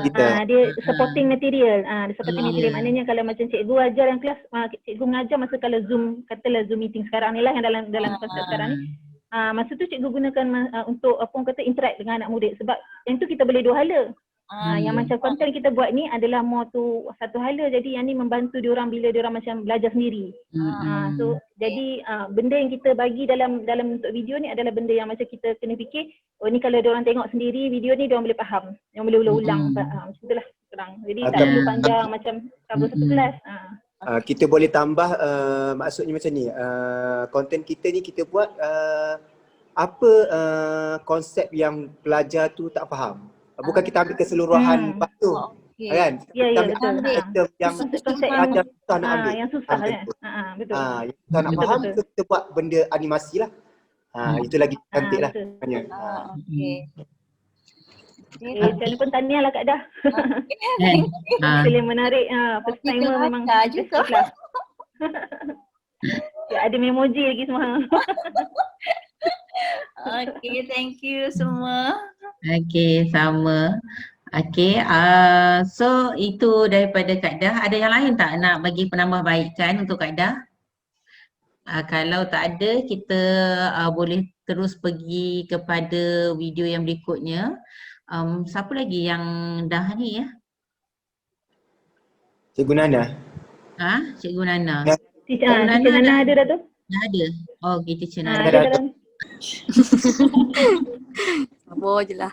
Dia supporting material. Supporting material maknanya kalau macam cikgu ajar dalam kelas, cikgu mengajar masa kalau Zoom, katalah Zoom meeting sekarang ni lah yang dalam konsep sekarang ni. Masa tu cikgu gunakan untuk apa orang kata interact dengan anak murid, sebab yang tu kita boleh 2 hala. Yang macam konten kita buat ni adalah more tu satu hala, jadi yang ni membantu diorang bila diorang macam belajar sendiri. So jadi benda yang kita bagi dalam untuk video ni adalah benda yang macam kita kena fikir, oh ni kalau diorang tengok sendiri video ni diorang boleh faham, yang boleh ulang-ulang. Macam itulah kurang. Jadi tak perlu panjang macam cover satu kelas. Kita boleh tambah maksudnya macam ni, konten kita ni kita buat apa konsep yang pelajar tu tak faham. Bukan kita ambil keseluruhan bab tu. Kan? Ya, Kita betul. ambil item yang Konsep pelajar susah nak ambil. yang susah kan. Betul. Yang susah nak Betul, faham, betul. so kita buat benda animasi lah. Itu lagi cantik lah. Betul. Sebenarnya. Okey. Saya pun tahniah lah Kak Dah. Hasil yang menarik. First Kita timer memang lancar juga. best lah. Ya, ada memoji lagi semua. Okay, thank you semua. Okey, sama. Okey, so itu daripada Kak Dah. Ada yang lain tak nak bagi penambahbaikan untuk Kak Dah? Kalau tak ada, kita boleh terus pergi kepada video yang berikutnya. Siapa lagi yang dah ni ya? Cikgu Nana. Cikgu Nana. Teacher Nana ada dah tu? Dah ada. Oh, okey, Teacher Nana. Ada dalam. Sabar je lah.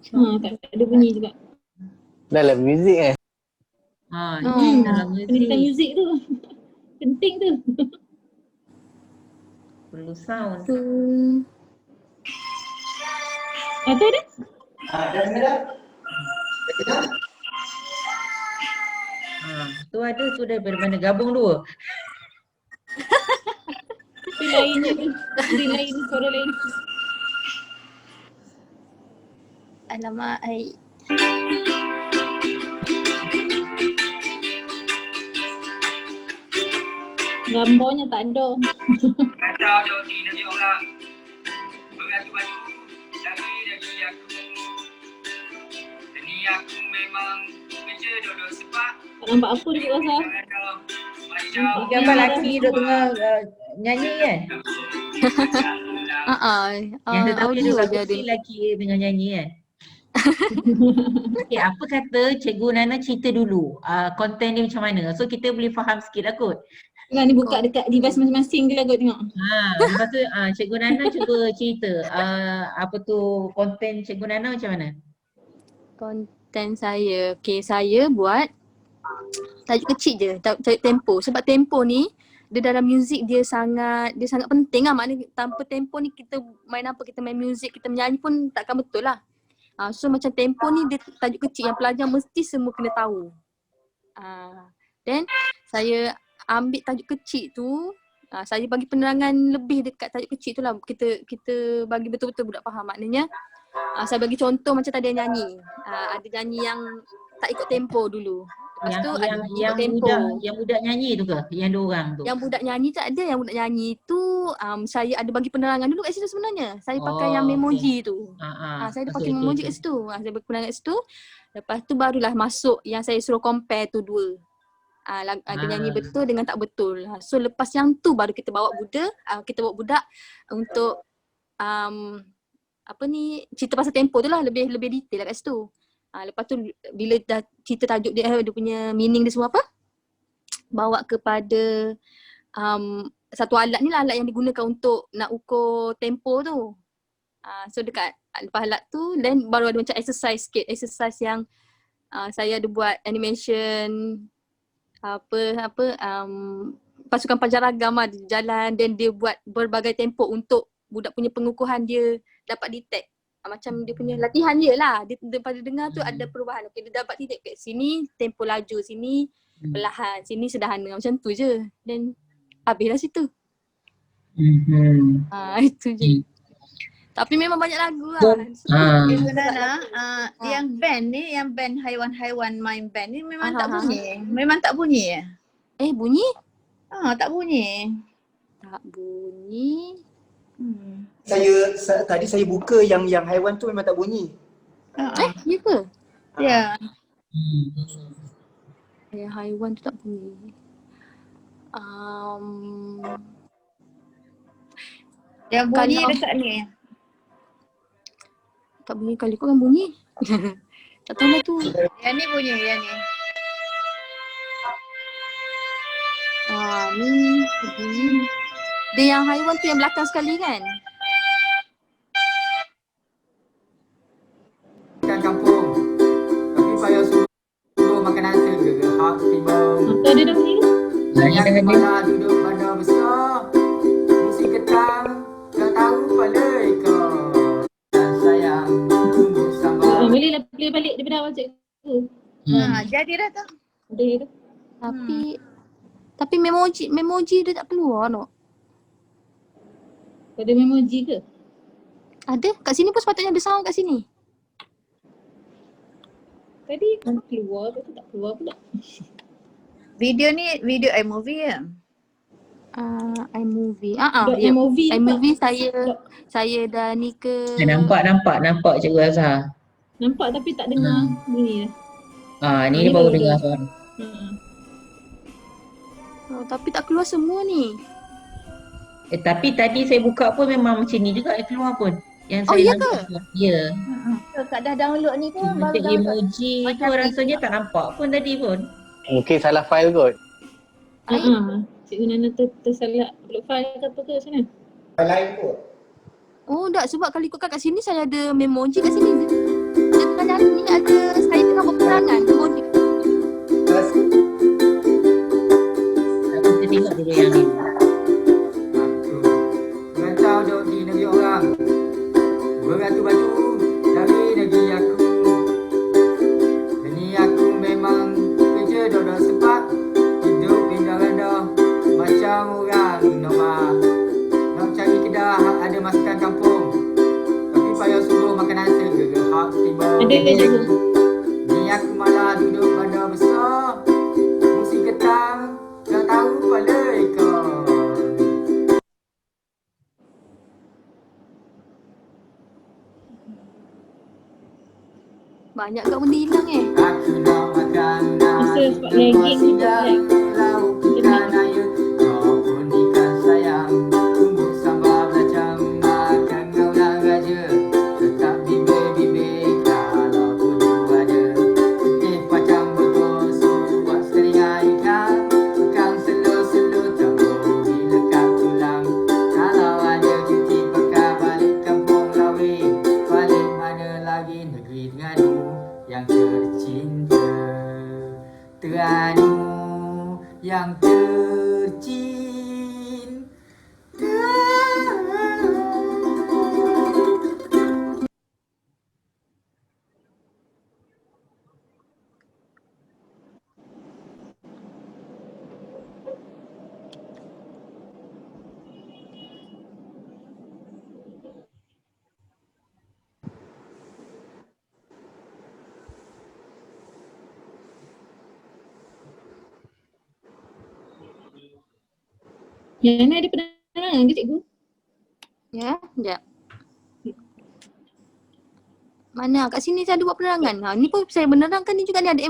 Tak ada bunyi juga. Dalam muzik Dalam Pendidikan muzik. muzik tu. Penting tu. Perlu sound. Ada dah? Tu ada tu daripada mana? Gabung dua. Itu lainnya tu. Di lain, suara lain. Alamak, ai. Gambarnya tak ada. Kacau joki nanti orang beracu-acu lagi aku. Ini aku memang kerja duduk sepak. Tak nampak apa dia rasa. Macam Gambar lelaki duduk tengah nyanyi kan? Yang tu tahu dia audio duduk je ada. kursi lelaki tengah nyanyi kan? Okay, apa kata Cikgu Nana cerita dulu konten ni macam mana? So kita boleh faham sikit lah kot. Kan ni buka dekat device masing-masing ke lah kot tengok. Lepas tu Cikgu Nana cuba cerita apa tu konten Cikgu Nana macam mana? Konten saya. Okay, saya buat tajuk kecil je, tajuk tempo. Sebab tempo ni dia dalam muzik dia sangat penting lah. Maknanya tanpa tempo ni kita main apa, kita main muzik, kita menyanyi pun takkan betul lah. So macam tempo ni dia tajuk kecil yang pelajar mesti semua kena tahu. Then saya ambil tajuk kecil tu, saya bagi penerangan lebih dekat tajuk kecil tu lah. Kita bagi betul-betul budak faham. Maknanya saya bagi contoh macam tadi yang nyanyi. Ada nyanyi yang tak ikut tempo dulu. Lepas tu yang budak nyanyi tu ke? Yang dua orang tu? Yang budak nyanyi tak ada. Yang budak nyanyi tu saya ada bagi penerangan dulu kat situ sebenarnya. Saya pakai yang memoji tu. Saya ada pakai memoji kat situ. Saya bagi penerangan kat situ. Lepas tu barulah masuk yang saya suruh compare tu dua. Ada nyanyi betul dengan tak betul. So lepas yang tu baru kita bawa budak untuk cerita pasal tempo tu lah, lebih detail lah kat situ. Lepas tu bila dah cerita tajuk dia punya meaning dia semua apa, bawa kepada satu alat ni lah, alat yang digunakan untuk nak ukur tempo tu. So dekat lepas alat tu, then baru ada macam exercise sikit, exercise yang saya ada buat animation pasukan pelajar ragam lah jalan, then dia buat berbagai tempo untuk budak punya pengukuhan dia dapat detect. Macam dia punya latihan je lah. Dia pada dengar tu ada perubahan. Okay, dia dapat detect kat sini tempo laju, sini perlahan, sini sederhana. Macam tu je. Dan habislah situ. Itu je. Tapi memang banyak lagu lah. Yang band ni, yang band haiwan-haiwan main band ni memang tak bunyi. Memang tak bunyi. Bunyi? Tak bunyi. Tak bunyi. Tadi saya buka yang haiwan tu memang tak bunyi. Ya ke? Ya. Yang haiwan tu tak bunyi. Yang bunyi Kalau- dekat ni. Tak bunyi kali kau kan bunyi. Tak tahu lah tu. Yang ni bunyi, yang ni. Ni. Dia yang haiwan tu yang belakang sekali kan? Makan kampung. Tapi payah suruh makan nasi ke hak timbang. Apa dia dah ni? Layak kepala duduk pada besar. Musim ketang, tak tahu pada ikut. Dan sayang, tumbuh sambal. Boleh lah play balik daripada awal cikgu. Jadi dah tu. Ada tu. Tapi memoji dia tak keluar no. Ada memoji ke? Ada. Kat sini pun sepatutnya ada sound kat sini. Tadi kan keluar, lepas tu tak keluar pula. Video ni video iMovie ya? iMovie. Ya. Movie iMovie saya dah ni ke. Nampak Cikgu Azhar. nampak tapi tak dengar bunyi dah. Ni dia baru dengar suara. Tapi tak keluar semua ni. Tapi tadi saya buka pun memang macam ni juga yang keluar pun. Yang Oh, saya ya nampak. Ya. Kak dah download ni pun baru Untuk download. emoji tu rasanya tak nampak pun tadi pun. Mungkin salah file kot. Cikgu Nana tersalah upload file ke apa ke sana? Lain kot. Oh tak, sebab kalau ikutkan kat sini saya ada memoji kat sini. Dia tengah ni ada saya tengah buat penerangan memoji. Kita tengok dulu yang ni. Merantau duduk di negeri orang. Beratu-batu dari negeri aku. Ini aku memang kerja duduk sepak. Hidup pindah rendah macam orang normal. Nak cari kedah ada masakan kampung. Tapi payah suruh makan nasi ke hak tiba. Ada ke cikgu? Ni aku malah duduk bandar besar. Musim ketang tak tahu pada ikut. Banyak kat benda hilang Aku nak makan Masa nasi sebab lagging ni sidang. Lauk ikan air kau pun ikan sayang. Tumbuh sambal belacan makan orang raja. Tetap bibir-bibir kalau pun ada. Pacang betul suap setelinga ikan. Makan selur-selur tambah bila kat tulang. Kalau ada cuti pakai balik kampung lawi. Balik mana lagi negeri Terengganu yang tercinta. Terengganu yang tercinta. Yang mana ada penerangan ke cikgu? Ya, sekejap. Mana? Kat sini saya ada buat penerangan. Ni pun saya menerangkan ni juga ni ada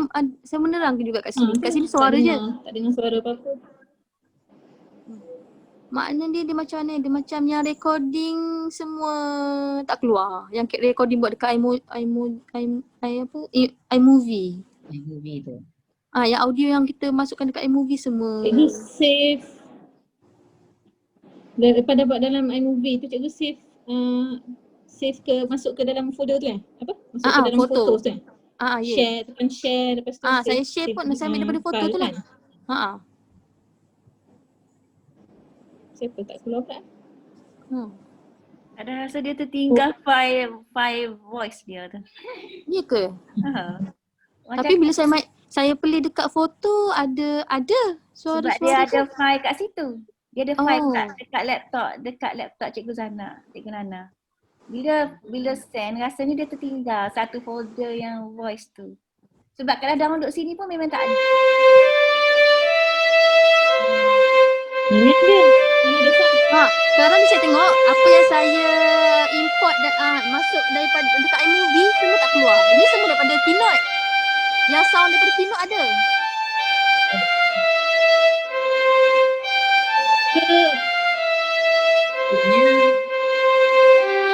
saya menerangkan juga kat sini. Kat sini suara je. Tak dengar suara apa-apa. Makna dia macam mana? Dia macam yang recording semua tak keluar. Yang recording buat dekat iMovie. Movie tu. Yang audio yang kita masukkan dekat iMovie semua. Cikgu save. Daripada buat dalam iMovie tu cikgu save save ke masuk ke dalam folder tu Apa? Masuk ke dalam foto. foto tu Ya. Share, tekan share lepas tu Saya share pun saya ambil daripada foto tu lah. Siapa tak keluar pula? Ada rasa dia tertinggal file voice dia tu. Ya ke? Tapi Macam bila saya play dekat foto ada suara-suara. sebab dia ada file kat situ. Dia ada file Oh. dekat laptop Cikgu Nana. Bila send rasanya dia tertinggal satu folder yang voice tu. Sebab kalau download sini pun memang tak ada. Ini dia. Ini dia sound. Sekarang ni saya tengok apa yang saya import masuk daripada dekat iMovie semua tak keluar. Ini semua daripada Keynote. Yang sound daripada Keynote ada.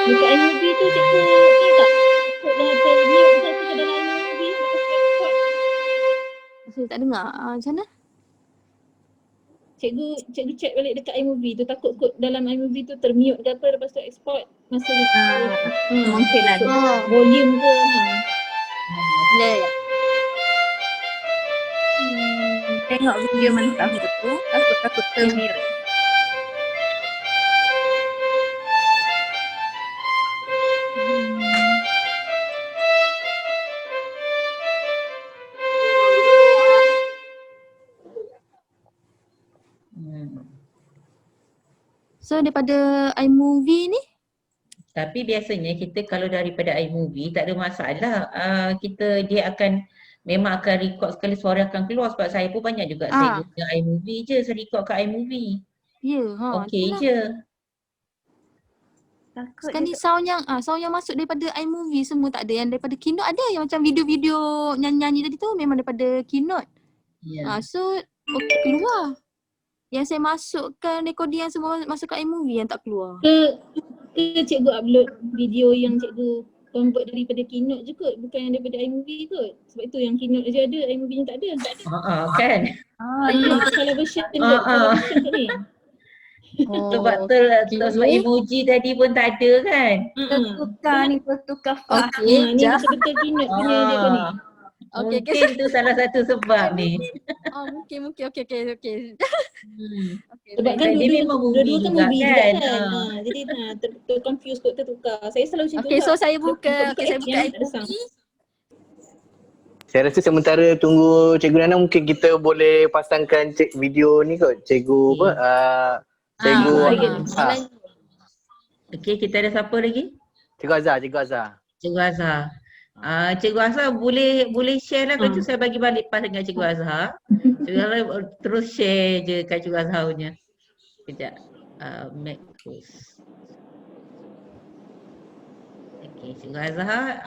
Dekat iMovie tu cikgu ni tak? Ikut dah mute Saya tak dengar. Macam mana? Cikgu check balik dekat iMovie tu, takut kot dalam iMovie tu termute ke apa, lepas tu export masa Mungkin lah. volume ke. Ya, ya. Tengok video mentah tu, takut termute. So daripada iMovie ni, Tapi biasanya kita kalau daripada iMovie tak ada masalah. Dia memang akan record sekali, suara akan keluar. Sebab saya pun banyak juga saya guna iMovie je, saya record kat iMovie. ya, Okey itulah. je. Takut Sekarang ni sound yang masuk daripada iMovie semua tak ada. Yang daripada Keynote ada, yang macam video-video nyanyi-nyanyi tadi tu memang daripada Keynote. Ya. So okey keluar. Yang saya masukkan recording yang semua masuk kat iMovie yang tak keluar. Ke cikgu upload video yang cikgu convert daripada Keynote je kot, bukan yang daripada iMovie kot. Sebab itu yang Keynote je ada, iMovie ni tak ada. Kan? Salah version kot ni. Sebab emoji tadi pun tak ada kan? Tertukar faham. Okey, Ni betul-betul Keynote punya dia tu ni. Okey, Mungkin tu salah satu sebab ni. mungkin okey. Sebab kan Dia memang movie dua-dua kan juga movie kan? juga kan. Jadi confuse kot, tertukar. Saya selalu macam tu. Okey, so saya buka Yang tak ada iMovie. sound. Saya rasa sementara tunggu Cikgu Nana, mungkin kita boleh pasangkan video ni kot. Cikgu Cikgu Okey, kita ada siapa lagi? Cikgu Azhar. Cikgu Azhar. Cikgu Azhar boleh share lah kan tu, saya bagi balik pas dengan Cikgu Azhar. Cikgu Azhar terus share je kat Cikgu Azhar punya. Kejap. Mac host. Okey, Cikgu Azhar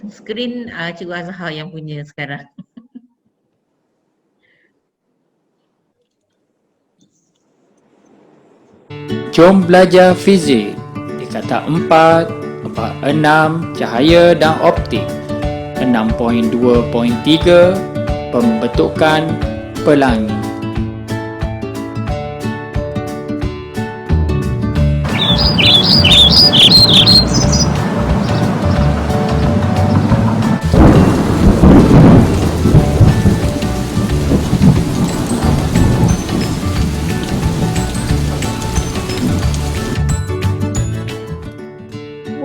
skrin Cikgu Azhar yang punya sekarang. Jom belajar fizik di kata 4, 46, cahaya dan optik. 6.2.3, pembentukan pelangi.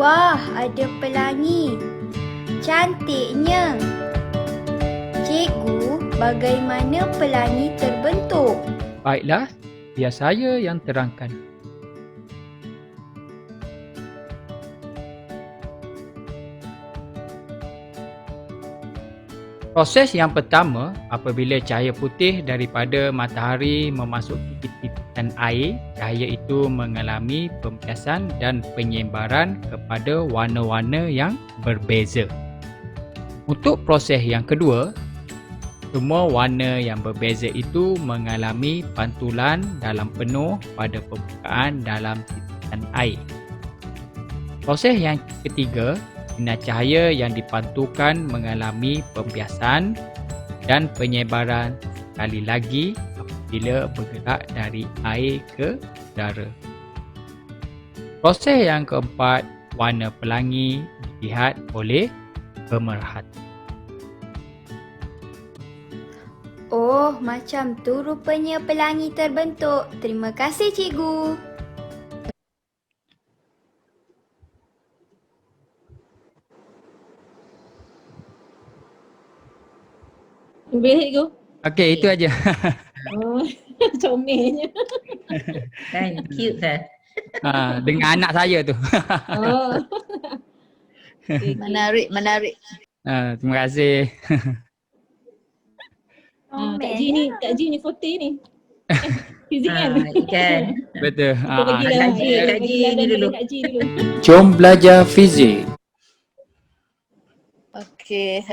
Wah, ada pelangi. Cantiknya. Cikgu, bagaimana pelangi terbentuk? Baiklah, biar saya yang terangkan. Proses yang pertama, apabila cahaya putih daripada matahari memasuki titisan air, cahaya itu mengalami pembiasan dan penyebaran kepada warna-warna yang berbeza. Untuk proses yang kedua, semua warna yang berbeza itu mengalami pantulan dalam penuh pada permukaan dalam titisan air. Proses yang ketiga, sinar cahaya yang dipantulkan mengalami pembiasan dan penyebaran sekali lagi apabila bergerak dari air ke udara. Proses yang keempat, warna pelangi dilihat oleh pemerhati. Oh, macam tu rupanya pelangi terbentuk. Terima kasih, cikgu. Boleh cikgu? Okey, itu aja. Comelnya. Kan cute kan? Dengan anak saya tu. Menarik. Terima kasih. Kak G ni foto ni. Fizik kan? Kan. Betul. Kak G ni dulu. Jom belajar fizik. Okey,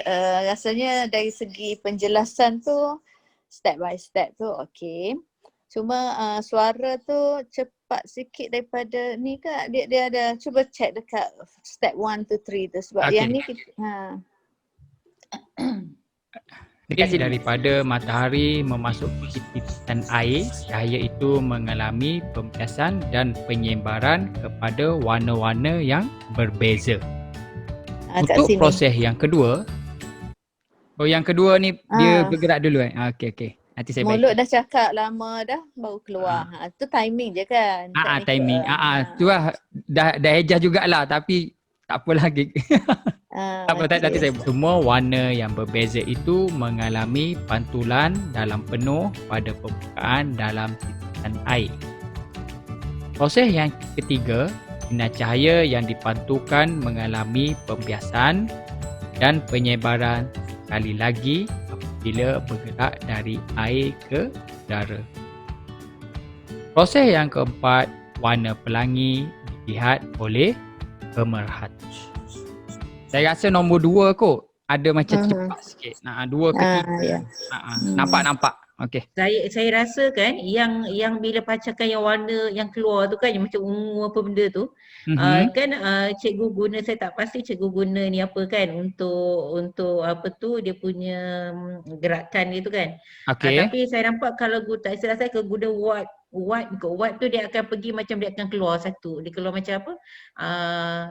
rasanya dari segi penjelasan tu step by step tu okey. Cuma suara tu cepat sikit daripada ni Kak. Dia ada cuba check dekat step 1 to 3 tu sebab yang ni kita daripada matahari memasuki titisan air, cahaya itu mengalami pembiasan dan penyebaran kepada warna-warna yang berbeza. Kat Untuk sini. proses yang kedua, yang kedua ni dia bergerak dulu kan? Okey. Nanti saya Mulut baik. dah cakap lama dah baru keluar. Tu timing je kan. Timing. Tu lah dah ejah jugalah tapi tak apa lagi. Nanti saya semua warna yang berbeza itu mengalami pantulan dalam penuh pada permukaan dalam titisan air. Proses yang ketiga, sinar cahaya yang dipantulkan mengalami pembiasan dan penyebaran sekali lagi apabila bergerak dari air ke udara. Proses yang keempat, warna pelangi dilihat oleh pemerhati. Saya rasa nombor 2 kot ada macam cepat sikit. 2 ke 3. Nampak. Okey. Saya rasa kan yang bila pacarkan yang warna yang keluar tu kan yang macam ungu apa benda tu kan cikgu guna, saya tak pasti cikgu guna ni apa kan untuk apa tu dia punya gerakan dia tu kan. Okey. Tapi saya nampak kalau tak salah saya guna watt tu dia akan pergi macam dia akan keluar satu. Dia keluar macam apa?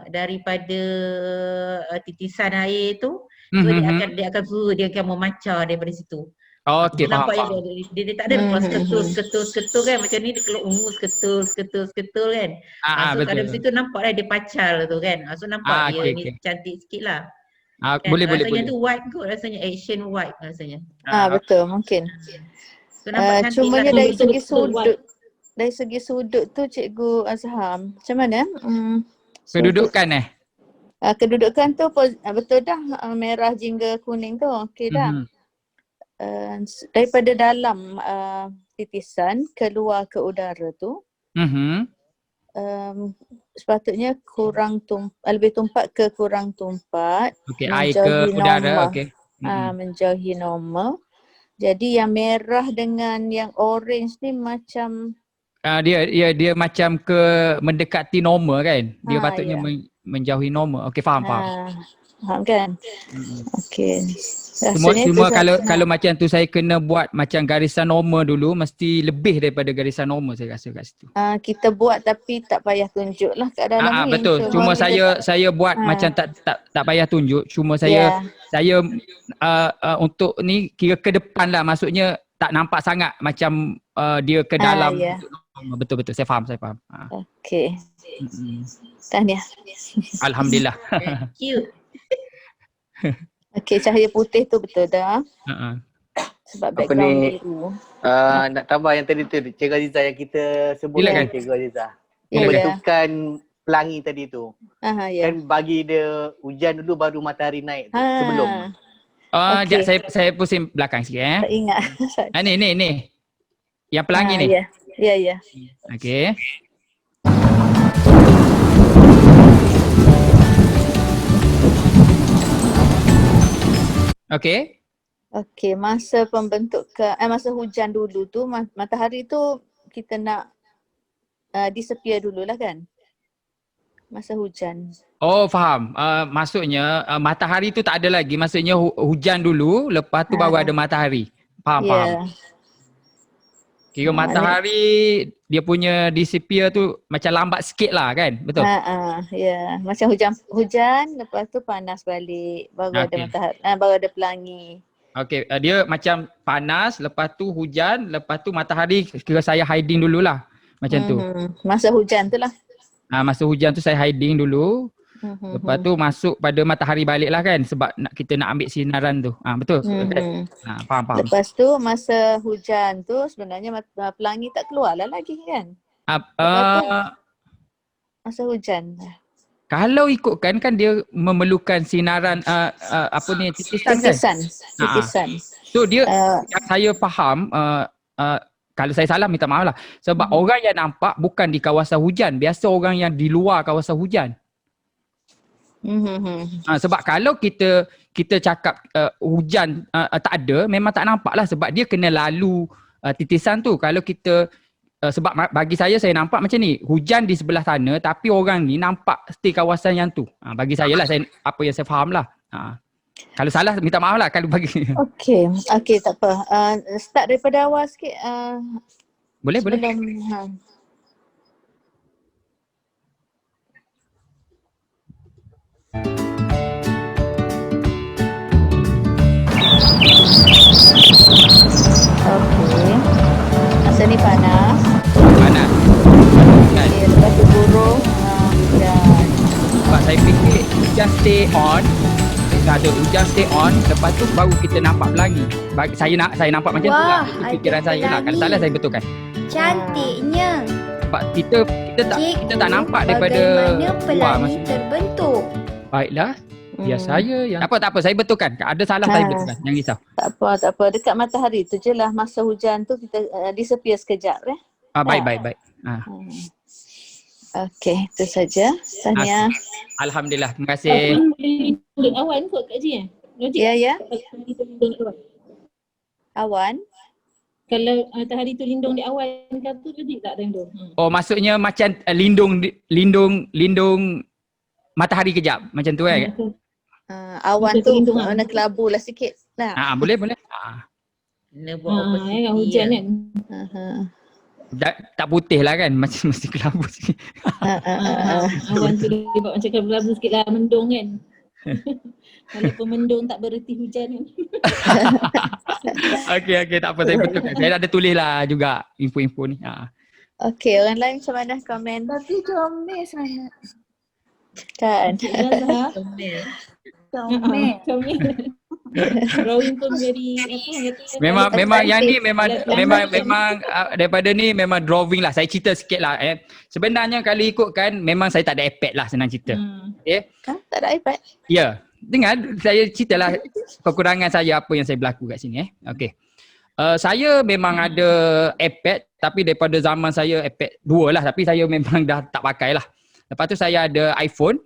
Daripada titisan air tu. So dia akan memancar daripada situ. Okey, faham. Dia tak ada keluar seketul kan macam ni dia keluar ungu seketul kan. So betul. kat situ nampak lah dia pacar tu kan. So nampak dia ni cantik sikit lah. Boleh. Rasanya tu white kot rasanya, Asian white rasanya. Betul mungkin. So nampak cantik Cumanya lah. dari segi sudut tu Cikgu Azham, macam mana? Kedudukan kedudukan tu betul dah, merah jingga kuning tu. Okey dah. Daripada dalam titisan keluar ke udara tu, sepatutnya lebih tumpat ke kurang tumpat. Okey, air ke udara. Okey. Menjauhi normal. Jadi yang merah dengan yang orange ni macam dia macam mendekati normal kan. Dia patutnya menjauhi normal. Okey, faham. Faham kan? Okey. Semua kalau macam tu saya kena buat macam garisan normal dulu, mesti lebih daripada garisan normal saya rasa kat situ. Kita buat tapi tak payah tunjuk lah kat dalam ni. Betul. Cuma saya buat macam tak payah tunjuk. Cuma saya untuk ni kira ke depan lah, maksudnya tak nampak sangat macam dia ke dalam. Betul. Saya faham. Okey. Tahniah. Alhamdulillah. Thank you. Okey, cahaya putih tu betul dah. Sebab background biru. Nak tambah yang tadi tu Cikgu Aziza yang kita sebutkan Cikgu Aziza. Pembentukan pelangi tadi tu. Kan bagi dia hujan dulu baru matahari naik tu, sebelum. Sekejap saya pusing belakang sikit. Tak ingat. Ni. Yang pelangi ni. Ya. Okey. Okey, masa pembentukan masa hujan dulu tu matahari tu kita nak disappear dululah kan? Masa hujan. Oh, faham. Maksudnya matahari tu tak ada lagi. Maksudnya hujan dulu, lepas tu baru ada matahari. Faham. Kira matahari dia punya disappear tu macam lambat sikit lah kan? Betul? Macam hujan lepas tu panas balik, baru ada matahari, baru ada pelangi. Okey, dia macam panas, lepas tu hujan, lepas tu matahari kira saya hiding dululah. Macam tu. Masa hujan tu lah. Masa hujan tu saya hiding dulu. Lepas tu masuk pada matahari balik lah kan, sebab kita nak ambil sinaran tu. Betul? Faham. Lepas tu masa hujan tu sebenarnya pelangi tak keluar lah lagi kan? Masa hujan. Kalau ikutkan kan dia memerlukan sinaran titisan. So dia yang saya faham, kalau saya salah minta maaf lah. Sebab orang yang nampak bukan di kawasan hujan. Biasa orang yang di luar kawasan hujan. Sebab kalau kita cakap hujan tak ada, memang tak nampak lah sebab dia kena lalu titisan tu. Kalau kita sebab bagi saya nampak macam ni, hujan di sebelah sana tapi orang ni nampak stay kawasan yang tu. Bagi saya lah, apa yang saya faham lah. Kalau salah minta maaf lah kalau bagi. Okey, tak apa. Start daripada awal sikit. Boleh. Okey. Masa ni panas. Panas. Okey, lepas tu burung hujan. Sebab saya fikir hujan stay on. Ada hujan stay on, lepas tu baru kita nampak pelangi. Saya nampak macam tu lah. Itu fikiran saya lah. Kalau salah saya betulkan. Cantiknya. Sebab kita tak nampak daripada bagaimana pelangi terbentuk? Baiklah. Biar saya yang tak apa saya betulkan. Ada salah saya betulkan. Jangan risau. Tak apa. Dekat matahari tu je lah masa hujan tu kita disappear sekejap Baik. Okey, itu saja. Tahniah. Alhamdulillah. Terima kasih. Boleh awan kot Kak Ji Ya. Awan. Kalau matahari tu lindung di awan ke tu jadi tak lindung. Oh, maksudnya macam lindung matahari kejap macam tu kan? Awan tu warna kelabu lah sikit lah. Boleh. Kena buat opposite. Hujan kan. Tak putih lah kan, macam mesti kelabu sikit. Awan tu dia buat macam kelabu sikit lah, mendung kan. Walaupun mendung tak bererti hujan kan. Okey, tak apa, saya betulkan. Saya ada tulis lah juga info-info ni. Okey, orang lain macam mana komen? Tapi comel sangat. Kan? Comel. Drawing pun jadi Memang yang ni memang daripada ni memang drawing lah. Saya cerita sikit lah. Sebenarnya kalau ikutkan memang saya tak ada iPad lah, senang cerita. Okay? Tak ada iPad? Ya. Dengar, saya ceritalah kekurangan saya apa yang saya berlaku kat sini. Okay. Saya memang ada iPad, tapi daripada zaman saya iPad 2 lah, tapi saya memang dah tak pakai lah. Lepas tu saya ada iPhone.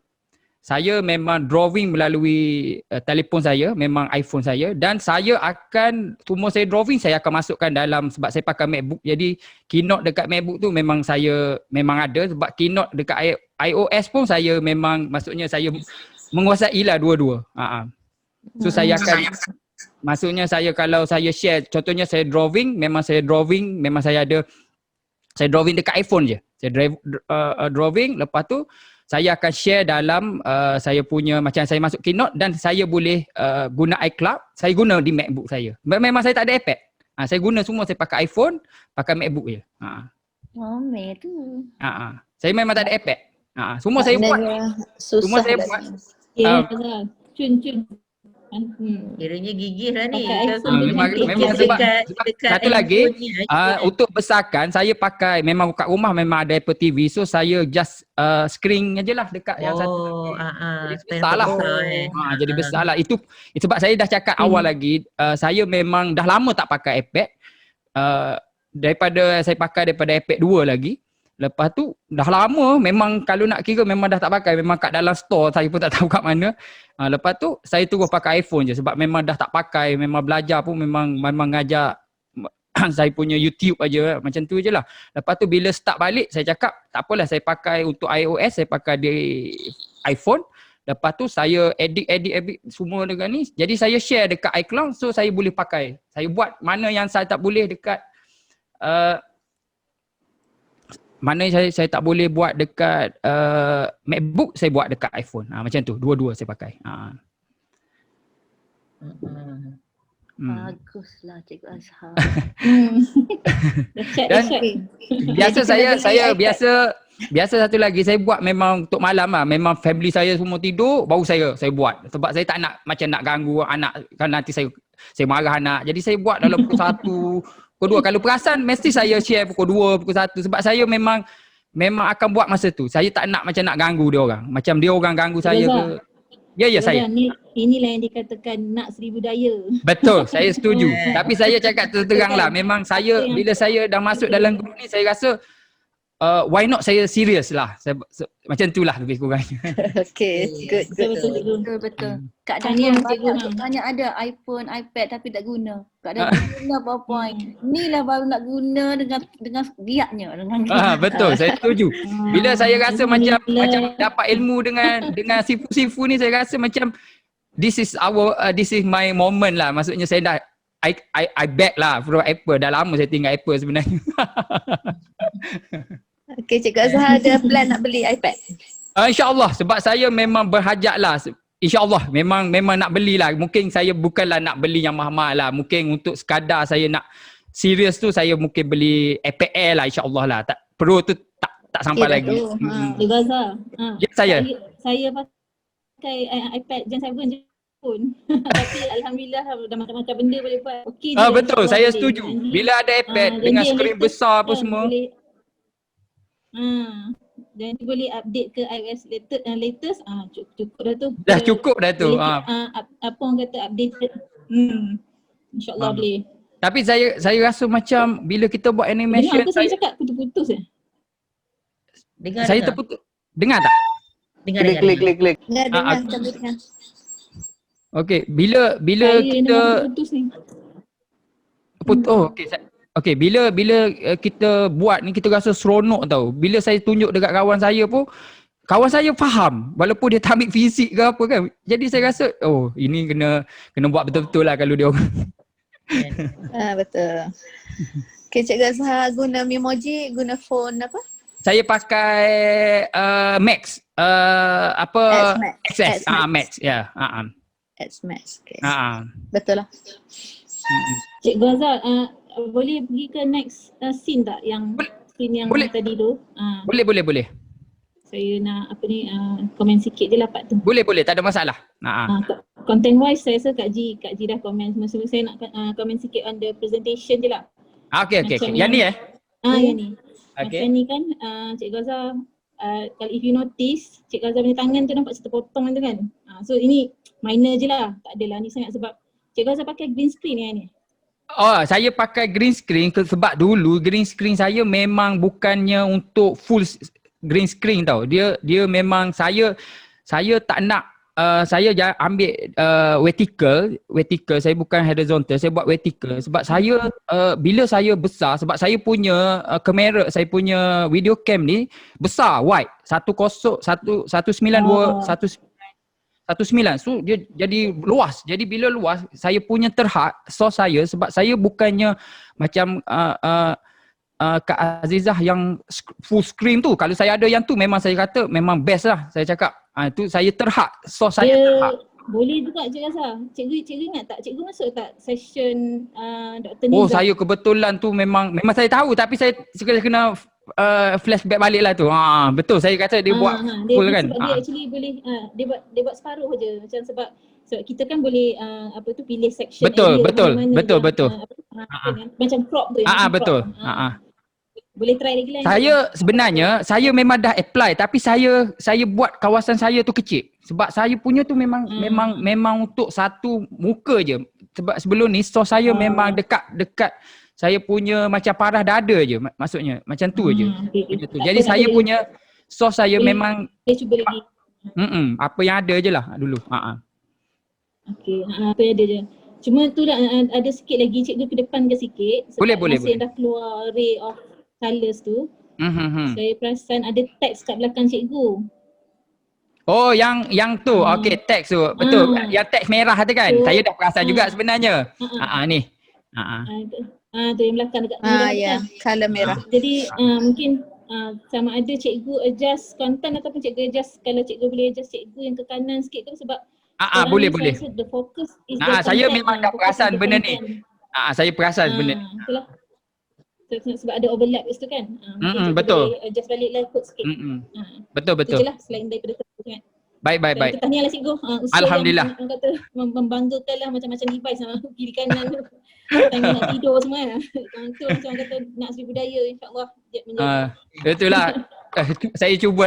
Saya memang drawing melalui telefon saya, memang iPhone saya, dan saya akan, semua saya drawing saya akan masukkan dalam, sebab saya pakai MacBook, jadi Keynote dekat MacBook tu memang saya memang ada, sebab Keynote dekat iOS pun saya memang, maksudnya saya menguasai lah dua-dua. So saya akan, maksudnya saya kalau saya share, contohnya saya drawing, memang saya ada, saya drawing dekat iPhone je. Saya drawing, lepas tu saya akan share dalam saya punya, macam saya masuk Keynote dan saya boleh guna iCloud, saya guna di MacBook saya. Memang saya tak ada iPad. Saya guna semua, saya pakai iPhone, pakai MacBook je. Comel tu. Saya memang tak ada iPad. Semua saya buat. Semua saya buat. Cun. Kiranya gigih lah ni. Memang sebab satu lagi untuk besarkan saya pakai, memang kat rumah memang ada Apple TV, so saya just screen aje lah dekat yang satu. Jadi besar lah. Jadi besar lah. Itu sebab saya dah cakap awal lagi, saya memang dah lama tak pakai iPad. Daripada saya pakai daripada iPad 2 lagi. Lepas tu dah lama, memang kalau nak kira memang dah tak pakai, memang kat dalam store saya pun tak tahu kat mana. Lepas tu saya terus pakai iPhone je sebab memang dah tak pakai, memang belajar pun memang ngajak saya punya YouTube aja, macam tu je lah. Lepas tu bila start balik saya cakap tak apalah, saya pakai untuk iOS, saya pakai di iPhone. Lepas tu saya edit semua dengan ni. Jadi saya share dekat iCloud, so saya boleh pakai. Saya buat mana yang saya tak boleh dekat mana saya tak boleh buat dekat MacBook, saya buat dekat iPhone. Macam tu, dua-dua saya pakai. Baguslah Cikgu Azhar. Dan biasa saya biasa satu lagi saya buat memang untuk malam lah. Memang family saya semua tidur baru saya buat. Sebab saya tak nak macam nak ganggu anak, kan nanti saya marah anak. Jadi saya buat dalam pukul 1, pukul 2. Kalau perasan mesti saya share pukul 2, pukul 1 sebab saya memang akan buat masa tu. Saya tak nak macam nak ganggu dia orang. Macam dia orang ganggu saya ke. Ya saya. Inilah yang dikatakan nak 1000 daya. Betul, saya setuju. Tapi saya cakap terang lah, memang saya bila saya dah masuk dalam grup ni saya rasa why not saya serius lah. Macam tu lah lebih kurangnya. Okay, good. Betul. Kak Daniel banyak ada iPhone, iPad tapi tak guna. Kak Daniel guna PowerPoint. Inilah baru nak guna dengan giatnya. Betul, saya setuju. Bila saya rasa macam dapat ilmu dengan sifu-sifu ni, saya rasa macam this is my moment lah. Maksudnya saya dah I back lah from Apple. Dah lama saya tinggal Apple sebenarnya. Okay, Cikgu Azhar ada plan nak beli iPad? InsyaAllah, sebab saya memang berhajat lah. InsyaAllah memang nak belilah. Mungkin saya bukanlah nak beli yang mahal-mahal lah. Mungkin untuk sekadar saya nak serius tu, saya mungkin beli iPad Air lah, insyaAllah lah. Tak, Pro tu tak sampai lagi. Cikgu Azhar. Ya, Saya pakai iPad Gen 7 je pun. Tapi alhamdulillah dah macam-macam benda boleh buat. Okey je. Betul, saya setuju. Bila ada iPad dengan skrin besar apa semua. Dan boleh update ke iOS latest, cukup dah tu. Dah cukup dah tu. Apa orang kata updated. InsyaAllah boleh. Tapi saya rasa macam bila kita buat animation. Dengar apa saya cakap putus-putus Dengar, saya terputus. Dengar tak? Dengar. Klik. Dengar. Okey, bila kita putus ni. Okey, bila kita buat ni kita rasa seronok tau. Bila saya tunjuk dekat kawan saya pun, kawan saya faham walaupun dia tak ambil fizik ke apa kan. Jadi saya rasa ini kena buat betul-betul lah kalau dia orang. Betul. Okay, Cikgu Azhar guna Memoji, guna phone apa? Saya pakai Max. XS. Max. Ya. X Max. Okay. Betul lah. Cikgu Azhar, boleh pergi ke next scene tak? Yang scene yang tadi tu. Boleh. Saya nak komen sikit je lah part tu. Boleh, tak ada masalah. Content wise saya rasa Kak Ji dah komen semua. Saya nak komen sikit on the presentation je lah. Okay. Yang ni Yang ni. Okay. Macam ni kan Cikgu Azhar, kalau if you notice Cikgu Azhar punya tangan tu nampak terpotong tu kan. So ini minor je lah. Tak adalah ni sangat sebab Cikgu Azhar pakai green screen ni. Saya pakai green screen sebab dulu green screen saya memang bukannya untuk full green screen tau. Dia memang saya tak nak saya ambil vertical, saya bukan horizontal, saya buat vertical sebab saya bila saya besar, sebab saya punya kamera, saya punya video cam ni besar, wide 19 so dia jadi luas. Jadi bila luas saya punya terhad source saya sebab saya bukannya macam Kak Azizah yang full screen tu. Kalau saya ada yang tu memang saya kata memang best lah. Saya cakap tu saya terhad, source saya terhad. Boleh juga Cikgu Azhar. Cikgu ingat tak? Cikgu masuk tak session Dr. Nizam? Saya kebetulan tu memang saya tahu tapi saya kena flashback balik lah tu. Betul saya kata dia buat full kan. Dia actually boleh dia buat separuh je macam sebab kita kan boleh pilih section. Betul. Macam crop tu. Betul. Boleh try lagi lah. Saya memang dah apply tapi saya buat kawasan saya tu kecil. Sebab saya punya tu memang untuk satu muka je. Sebab sebelum ni source saya memang dekat saya punya macam parah dada je maksudnya. Macam tu je. Jadi saya punya source saya memang cuba lagi. Apa yang ada je lah dulu. Okey, apa yang ada je. Cuma tu dah ada sikit lagi cikgu ke depan ke sikit. Boleh. Masa dah keluar ray of colours tu. Saya perasan ada teks kat belakang cikgu. Yang tu. Okey, teks tu. Betul. Yang teks merah tu kan. Saya dah perasan juga sebenarnya. Ni. Tu yang belakang dekat color merah. Jadi mungkin sama ada cikgu adjust content ataupun cikgu adjust, kalau cikgu boleh adjust cikgu yang ke kanan sikit tu sebab boleh. The focus is saya memang dah perasan benda ni. Saya perasan benda ni. Itulah. Sebab ada overlap kat situ kan. Betul. Adjust balik lah kot sikit. Betul. Itu je lah selain daripada tu kan. Baik. Tahniah lah cikgu. Alhamdulillah. Yang kata membanggakan lah macam-macam device kiri kanan tu. Tanya nak tidur semua lah. Tu macam kata nak seri budaya, insyaAllah menjadi. Itulah. Saya cuba.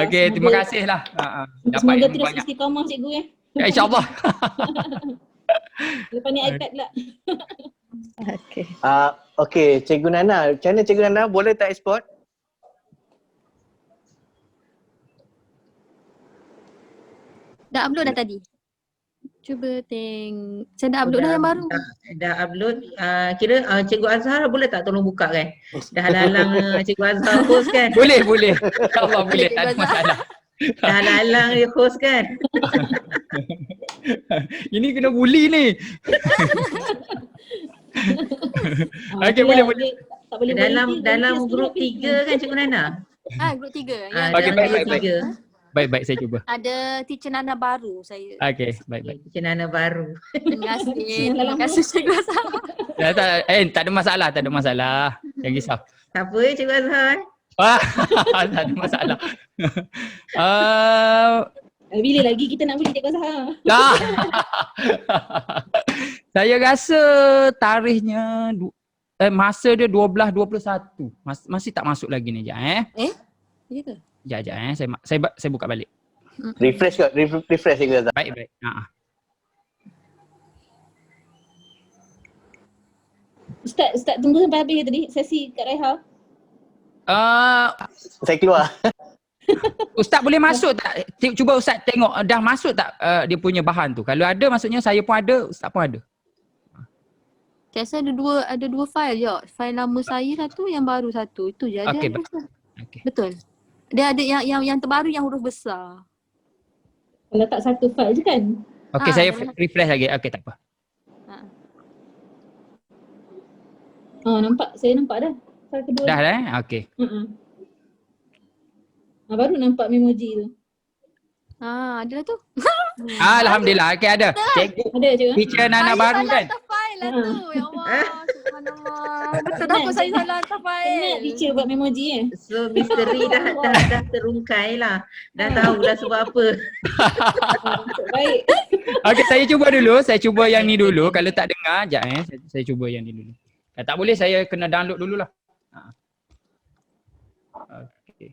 Okey, terima kasih lah. Semoga terus istiqamah cikgu ya. InsyaAllah. Lepas ni iPad pula. Okey, Cikgu Nana. Macam mana Cikgu Nana? Boleh tak export? Dah upload dah tadi. Cuba saya dah upload dah yang baru. Dah upload. Kira Cikgu Azhar boleh tak tolong buka kan? Dah halang-halang Cikgu Azhar host kan? Boleh. InsyaAllah boleh. Tak ada masalah. Dah lalang dia host kan. Ini kena bully ni. Okey, boleh. Tak boleh Dalam grup 3 kan Cikgu Nana? Grup 3. Yang Okey, yang baik. Grup 3. Baik, saya cuba. ada teacher Nana baru saya. Okey, baik. Cikgu Nana baru. Terima kasih Cikgu Azhar. Tak ada masalah, Jangan risau. Siapa Cikgu Azhar? Tak ada masalah. Bila lagi kita nak beli Cikgu Azhar? Saya rasa tarikhnya masa dia 12.21. Masih tak masuk lagi ni sekejap Ya ke? Sekejap saya buka balik. Refresh Cikgu Azhar. Baik. Ustaz tunggu sampai habis tadi sesi Kak Raiha. Saya keluar. Ustaz boleh masuk tak? Cuba Ustaz tengok dah masuk tak dia punya bahan tu. Kalau ada maksudnya saya pun ada, Ustaz pun ada. Saya ada dua file je. File lama saya satu, yang baru satu. Itu je ada. Okey, Okay. Betul. Dia ada yang terbaru yang huruf besar. Kalau tak satu file je kan? Okey, saya refresh lagi. Okey, tak apa. Saya nampak dah. File kedua. Dah okey. Baru nampak memoji tu. Ada lah tu. Alhamdulillah. Okey, ada. Cikgu. Ada je. Teacher Nana baru kan? Saya salah hantar file lah tu. Ya Allah. Subhanallah. Betul dah saya salah hantar file. Penat teacher buat memoji So misteri dah terungkai lah. Dah tahu dah sebab apa. Baik. Okey, saya cuba dulu. Saya cuba yang ni dulu. Kalau tak dengar, sekejap saya cuba yang ni dulu. Kalau tak boleh, saya kena download dululah. Okey.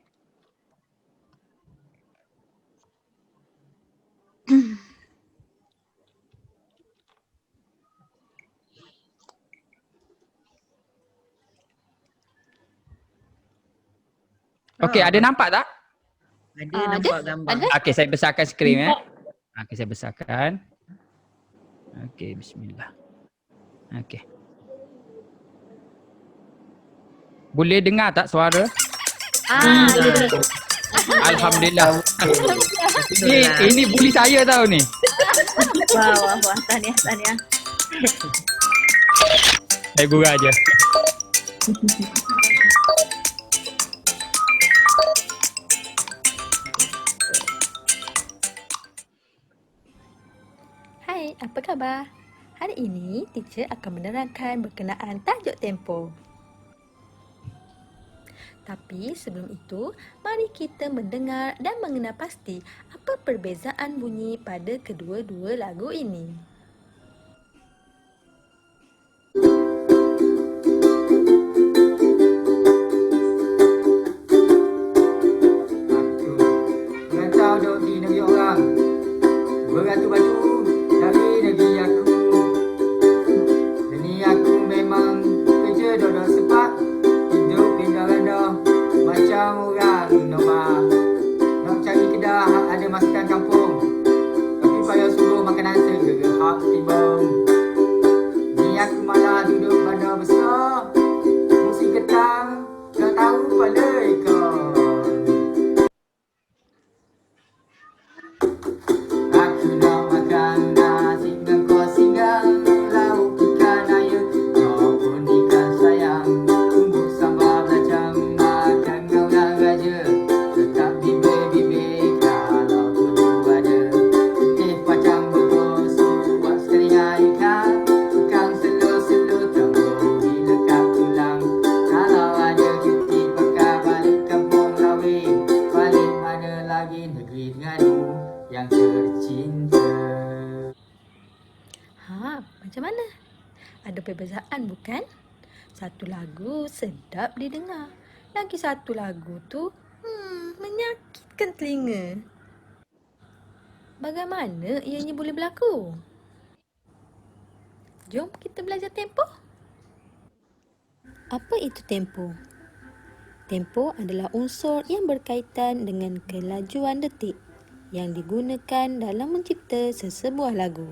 Okey, ada nampak tak? Ada nampak gambar. Okey, saya besarkan skrin Okey, saya besarkan. Okey, bismillah. Okey. Boleh dengar tak suara? Alhamdulillah. Ini bully saya tahu ni. Wah, tahniah. Saya gurau je. Hai, apa khabar? Hari ini, teacher akan menerangkan berkenaan tajuk tempoh. Tapi sebelum itu, mari kita mendengar dan mengenal pasti apa perbezaan bunyi pada kedua-dua lagu ini. Aku merantau duduk di negeri orang, beratur-batu dari negeri aku. Ini aku memang kerja duduk sepak, hidup pindah-rendah macam orang normal. Nak cari kedah ada masakan kampung, tapi payah suruh makanan segera hak timbang. Ni aku malah duduk bandar besar, musik getang tak tahu pada ikon. Aku nak makan nasi dengan kuah singgang, lauk ikan air maupun ikan sayang, tumbuk sambal belacan, makan orang raja, tetap bibir-bibir kalau kudu ada. Putih pacang betul, suap sekali dengan ikan, ikan selur-selur tambung dilekat tulang. Kalau ada cuti bakal balik kampung Lawing, balik mana lagi negeri Terengganu yang tercinta. Macam mana? Ada perbezaan bukan? Satu lagu sedap didengar. Lagi satu lagu tu menyakitkan telinga. Bagaimana ianya boleh berlaku? Jom kita belajar tempoh. Apa itu tempoh? Tempoh adalah unsur yang berkaitan dengan kelajuan detik yang digunakan dalam mencipta sesebuah lagu.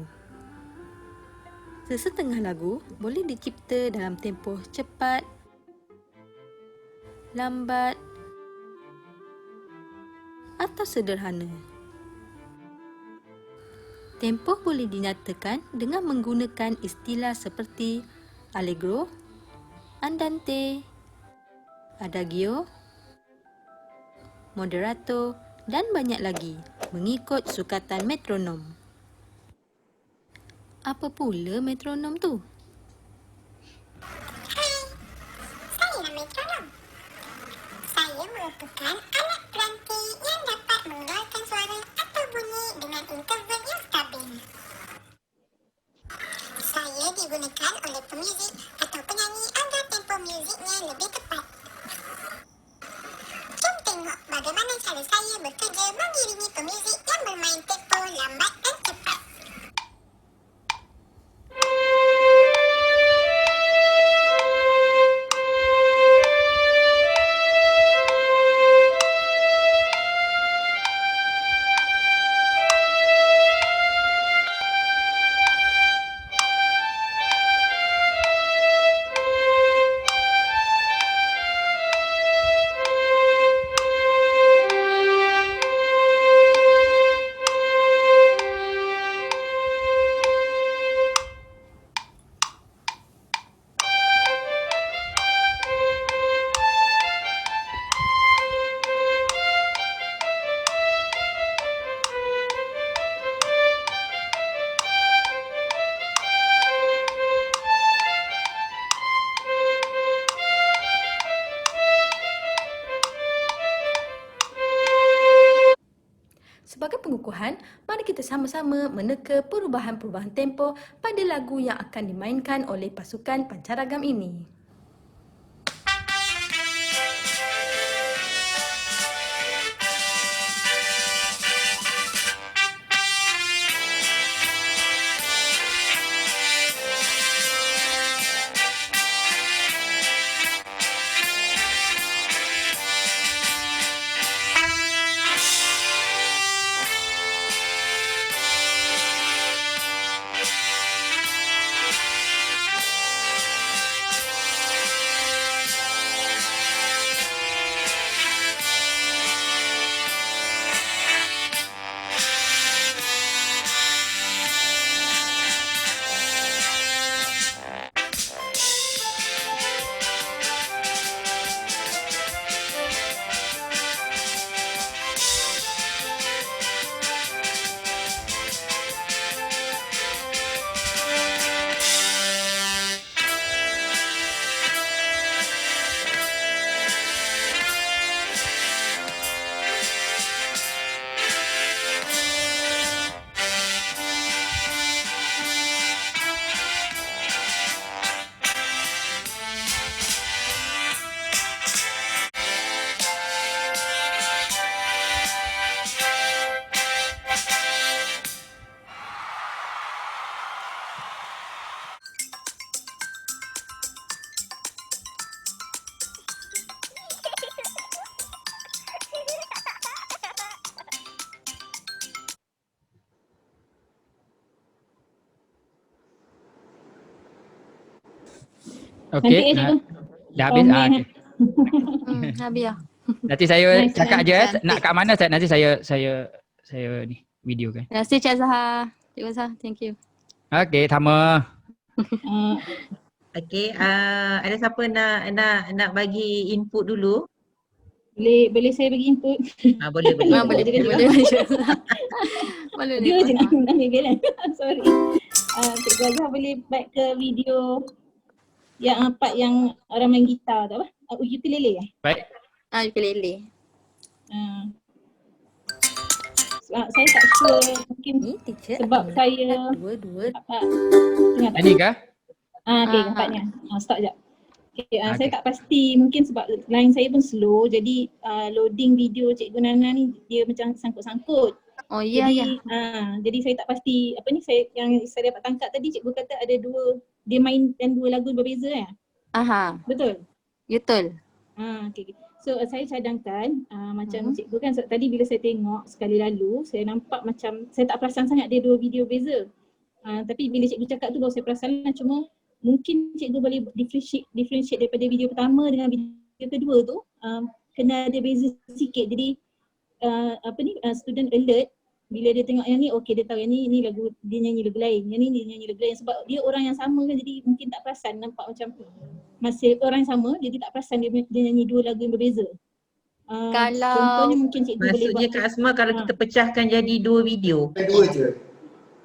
Sesetengah lagu boleh dicipta dalam tempoh cepat, lambat atau sederhana. Tempo boleh dinyatakan dengan menggunakan istilah seperti allegro, andante, adagio, moderato dan banyak lagi mengikut sukatan metronom. Apa pula metronom tu? Saya metronom. Saya merupakan alat peranti yang dapat mengeluarkan suara atau bunyi dengan interval yang stabil. Saya digunakan oleh pemuzik atau penyanyi agar tempo muziknya lebih tepat. Jom tengok bagaimana cara saya bekerja mengiringi pemuzik yang bermain tempo lambat dan cepat. Sebagai pengukuhan, mari kita sama-sama meneka perubahan-perubahan tempo pada lagu yang akan dimainkan oleh pasukan pancaragam ini. Okey, dah habis. Okay. Habis lah. Nanti saya cakap je nak kat mana nanti saya ni video kan. Terima kasih Cik Zahar. Cikgu Zahar, thank you. Okey, sama. Okey, ada siapa nak bagi input dulu? Boleh saya bagi input? Boleh. Boleh. Boleh. Dia je nak ambil kan. Sorry. Cikgu Azhar boleh back ke video yang part yang orang main gitar tu apa? Ukulele Baik. Ukulele. Saya tak sure mungkin sebab saya tengah tak? Ini kah? Okey, nampaknya. Stop jap. Okay, saya tak pasti mungkin sebab line saya pun slow jadi loading video Cikgu Nana ni dia macam sangkut-sangkut. Oh ya ya. Jadi saya tak pasti apa ni yang saya dapat tangkap tadi cikgu kata ada dia mainkan dua lagu berbeza ya. Betul? Betul. Okay. So saya cadangkan macam cikgu kan tadi bila saya tengok sekali lalu saya nampak macam saya tak perasan sangat dia dua video beza. Tapi bila cikgu cakap tu baru saya perasan lah, cuma mungkin cikgu boleh differentiate daripada video pertama dengan video kedua tu kena ada beza sikit. Jadi student alert bila dia tengok yang ni, okay dia tahu yang ni lagu, dia nyanyi lagu lain, yang ni dia nyanyi lagu lain sebab dia orang yang sama kan, jadi mungkin tak perasan, nampak macam masih orang yang sama, jadi tak perasan dia nyanyi dua lagu yang berbeza. Kalau Contohnya mungkin cikgu boleh buat. Maksudnya Kak Asma kalau kita pecahkan jadi 2 video. Dua je.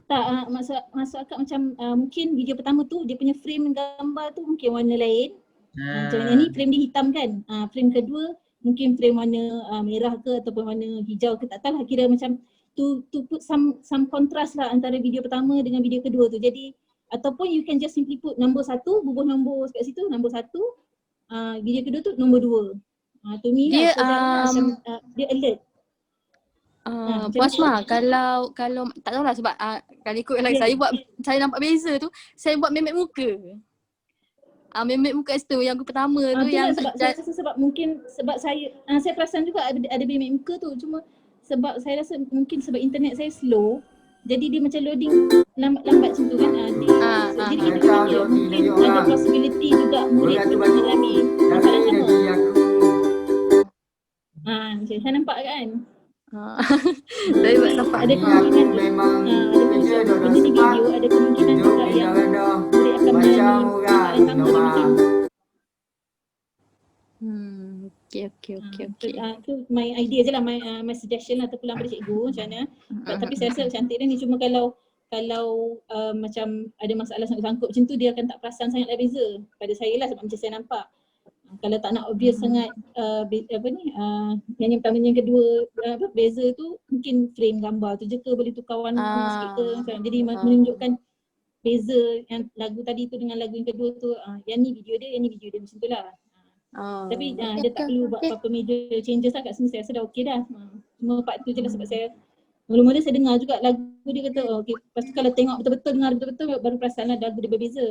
Tak, masuk akal macam mungkin video pertama tu dia punya frame gambar tu mungkin warna lain. Macam yang ni frame dia hitam kan. Frame kedua mungkin frame warna merah ke ataupun warna hijau ke, tak tahu lah, kira macam to put some contrast lah antara video pertama dengan video kedua tu. Jadi ataupun you can just simply put nombor 1, bubuh nombor kat situ, nombor 1, video kedua tu nombor 2. To me dia lah, dia alert. Puan Asma, kalau tak tahulah sebab kalau ikut like saya nampak beza tu, saya buat memek muka. Memek muka situ yang pertama tu yang saya rasa sebab mungkin sebab saya perasan juga ada memek muka tu, cuma sebab saya rasa mungkin sebab internet saya slow, jadi dia macam loading lambat macam tu kan. Jadi kita fikir mungkin ada possibility juga murid tu mengalami masalah sama. Macam saya nampak kan. Saya nampak ada kemungkinan benda ni video, ada kemungkinan juga yang murid akan mengalami masalah yang sama dia mungkin. Okay. Itu my idea je lah, my suggestion lah terpulang pada cikgu macam mana. Tapi saya rasa cantik dia ni, cuma kalau macam ada masalah sangkut-sangkut macam tu, dia akan tak perasan sangat lah beza pada saya lah, sebab macam saya nampak. Kalau tak nak obvious sangat yang pertama yang kedua beza tu, mungkin frame gambar tu je ke boleh tukar warna sikit ke macam. Jadi menunjukkan beza yang lagu tadi tu dengan lagu yang kedua tu, yang ni video dia, yang ni video dia, macam tu lah. Tapi dia tak perlu buat apa-apa major changes lah kat sini, saya rasa dah okey dah. Cuma part tu je lah, sebab saya mula-mula saya dengar juga lagu dia kata okey, lepas tu kalau tengok betul-betul, dengar betul-betul baru perasan lah lagu dia berbeza.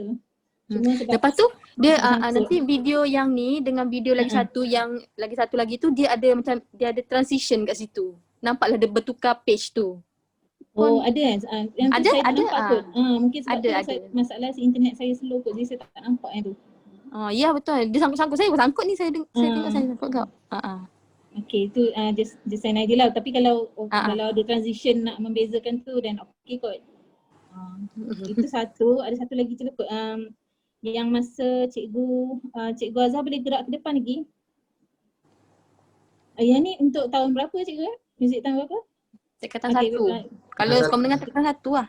Cuma sebab lepas tu dia nanti video yang ni dengan video lagi satu yang lagi satu lagi tu dia ada macam dia ada transition kat situ. Nampaklah dia bertukar page tu. Ada kan? Yang tu saya tak nampak kot. Mungkin sebab ada. Masalah internet saya slow kot, jadi saya tak nampak yang tu. Ya betul. Dia sangkut-sangkut saya, sangkut ni saya tengok saya sangkut kau. Okay, tu just an idea lah. Tapi kalau ada transition nak membezakan tu, dan okay kot. Itu satu. Ada satu lagi cikgu. Yang masa Cikgu Azhar boleh gerak ke depan lagi. Yang ni untuk tahun berapa cikgu? Muzik tahun berapa? Tingkatan 1. Kalau sekolah menengah tingkatan 1 lah.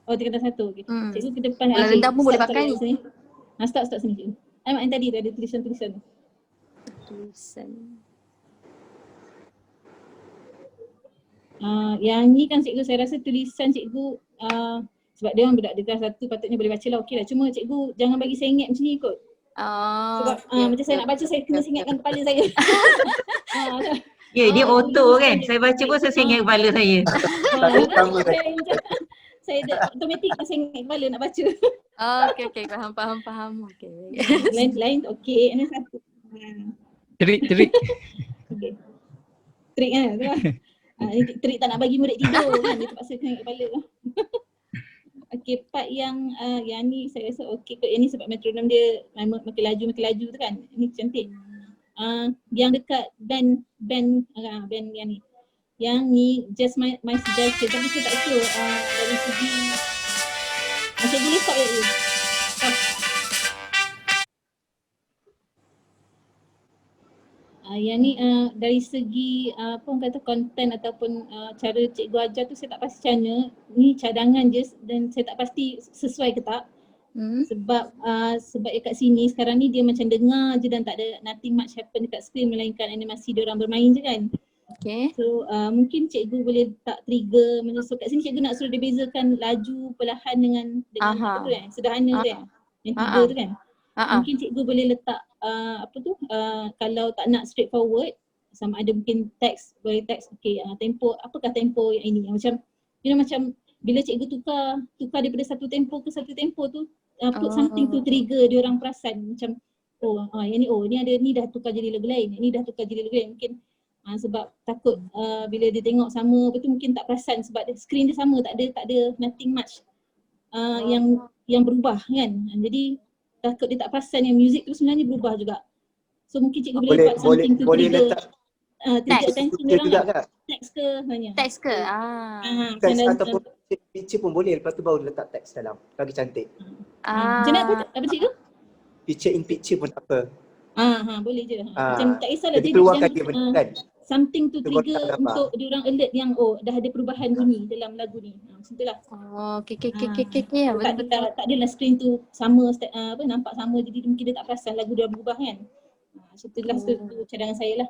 Oh, tingkatan 1. Okay. Cikgu ke depan. Kalau rendah pun boleh pakai ni. Start sini cikgu. Yang tadi tu ada tulisan-tulisan. Yang ni kan cikgu, saya rasa tulisan cikgu sebab dia orang budak di kelas 1 patutnya boleh baca lah, okey lah. Cuma cikgu jangan bagi saya ingat macam ni kot. Sebab macam saya nak baca, saya kena ingatkan kepala saya. Dia auto kan. Saya baca pun saya ingat kepala saya. Saya dah automatik saya ingat kepala nak baca. Okay, faham. Okay. Lain okey. Ini satu. Trik. Okay. Trik kan. Trik tak nak bagi murid tidur kan, dia terpaksa kena ingat kepala. Okay, part yang ni saya rasa okey kot. Yang ni sebab metronom dia makin laju tu kan. Ini cantik. Yang dekat band yang ni. Yang ni just my suggestion, tapi saya tak sure dari segi macam boleh stop je. Yang ni dari segi apa orang kata konten ataupun cara cikgu ajar tu saya tak pasti macam mana. Ni cadangan je dan saya tak pasti sesuai ke tak. Sebab kat sini sekarang ni dia macam dengar je dan tak ada nothing much happen dekat screen melainkan animasi dia orang bermain je kan. Okay. So mungkin cikgu boleh tak trigger, so kat sini cikgu nak suruh dia bezakan laju perlahan dengan apa tu kan, sederhana tu kan, yang tiga tu kan. Mungkin cikgu boleh letak kalau tak nak straightforward, sama ada mungkin teks, boleh teks tempo, apakah tempo yang ini, macam macam bila cikgu tukar daripada satu tempo ke satu tempo tu, put something to trigger dia orang perasan macam yang ni ada ni dah tukar jadi lagu lain, ni dah tukar jadi lagu lain. Mungkin sebab takut bila dia tengok sama apa tu mungkin tak perasan sebab skrin dia sama, tak ada nothing much yang berubah kan. Jadi takut dia tak perasan yang muzik tu sebenarnya berubah juga. So mungkin cikgu boleh buat something to trigger. trigger Teks. attention Picture orang juga lah. kan? Teks ke sebenarnya. Teks ke? Teks ataupun picture pun boleh, lepas tu baru letak teks dalam. Lagi cantik. Macam mana apa cikgu? Picture in picture pun tak apa. Boleh je. Macam tak kisahlah Jadi dia keluarkan macam dia benda kan. something to Keluarkan trigger gambar. untuk diorang alert yang dah ada perubahan bunyi dalam lagu ni. Macam tu lah. Okay. Tak adalah screen tu sama nampak sama, jadi mungkin dia tak perasan lagu dah berubah kan. Macam tu lah, tu cadangan saya lah.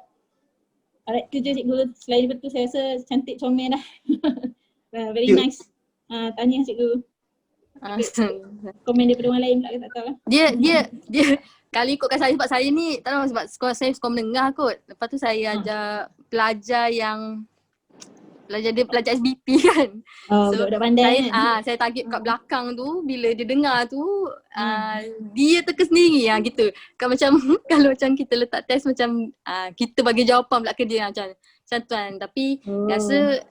Alright, tu je cikgu. Selain daripada tu saya rasa cantik, comel dah. Very nice. Tanya cikgu. Komen daripada orang lain pula, saya tak tahu lah. Dia kalau ikutkan saya, sebab saya ni tak tahu, sebab sekolah saya sekolah menengah kot. Lepas tu saya ajak pelajar pelajar SBP kan. Budak-budak pandai kan. Saya target kat belakang tu, bila dia dengar tu dia teka sendiri gitu. Kan macam kalau macam kita letak test macam kita bagi jawapan pula ke dia macam tu kan. Tapi rasa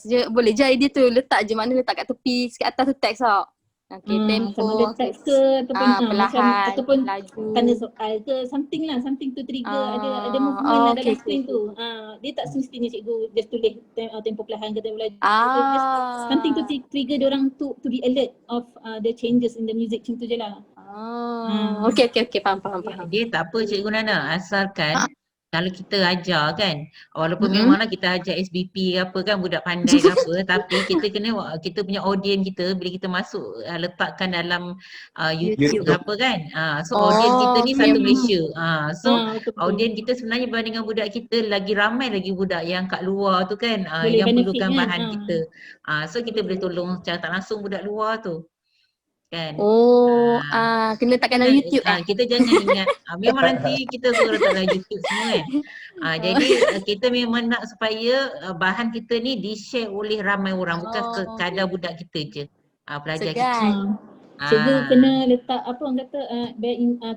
je boleh je idea tu, letak je mana letak kat tepi sikit atas tu teks tau. Okay, tempo sama ada teks ke ataupun perlahan, ataupun laju, tanda soal ke something to trigger ada movement lah dalam screen tu. Dia tak semestinya cikgu just tulis tempo perlahan ke tempo laju. Just something to trigger diorang to be alert of the changes in the music, macam tu je lah. Okay, faham. Dia tak apa Cikgu Nana, asalkan kalau kita ajar kan, walaupun memanglah kita ajar SBP apa kan, budak pandai ke apa, tapi kita kena, kita punya audience kita bila kita masuk letakkan dalam YouTube ke apa kan, so audience kita ni satu Malaysia, so audience kita sebenarnya berbanding dengan budak kita lagi ramai lagi budak yang kat luar tu kan, yang perlukan bahan kita, so kita boleh tolong secara tak langsung budak luar tu kan. Kena letakkan dalam YouTube kita jangan ingat memang nanti kita suruh letak dalam YouTube semua kan. Jadi kita memang nak supaya bahan kita ni di-share oleh ramai orang, bukan sekadar budak kita je, pelajar kita. Cikgu kena letak apa orang kata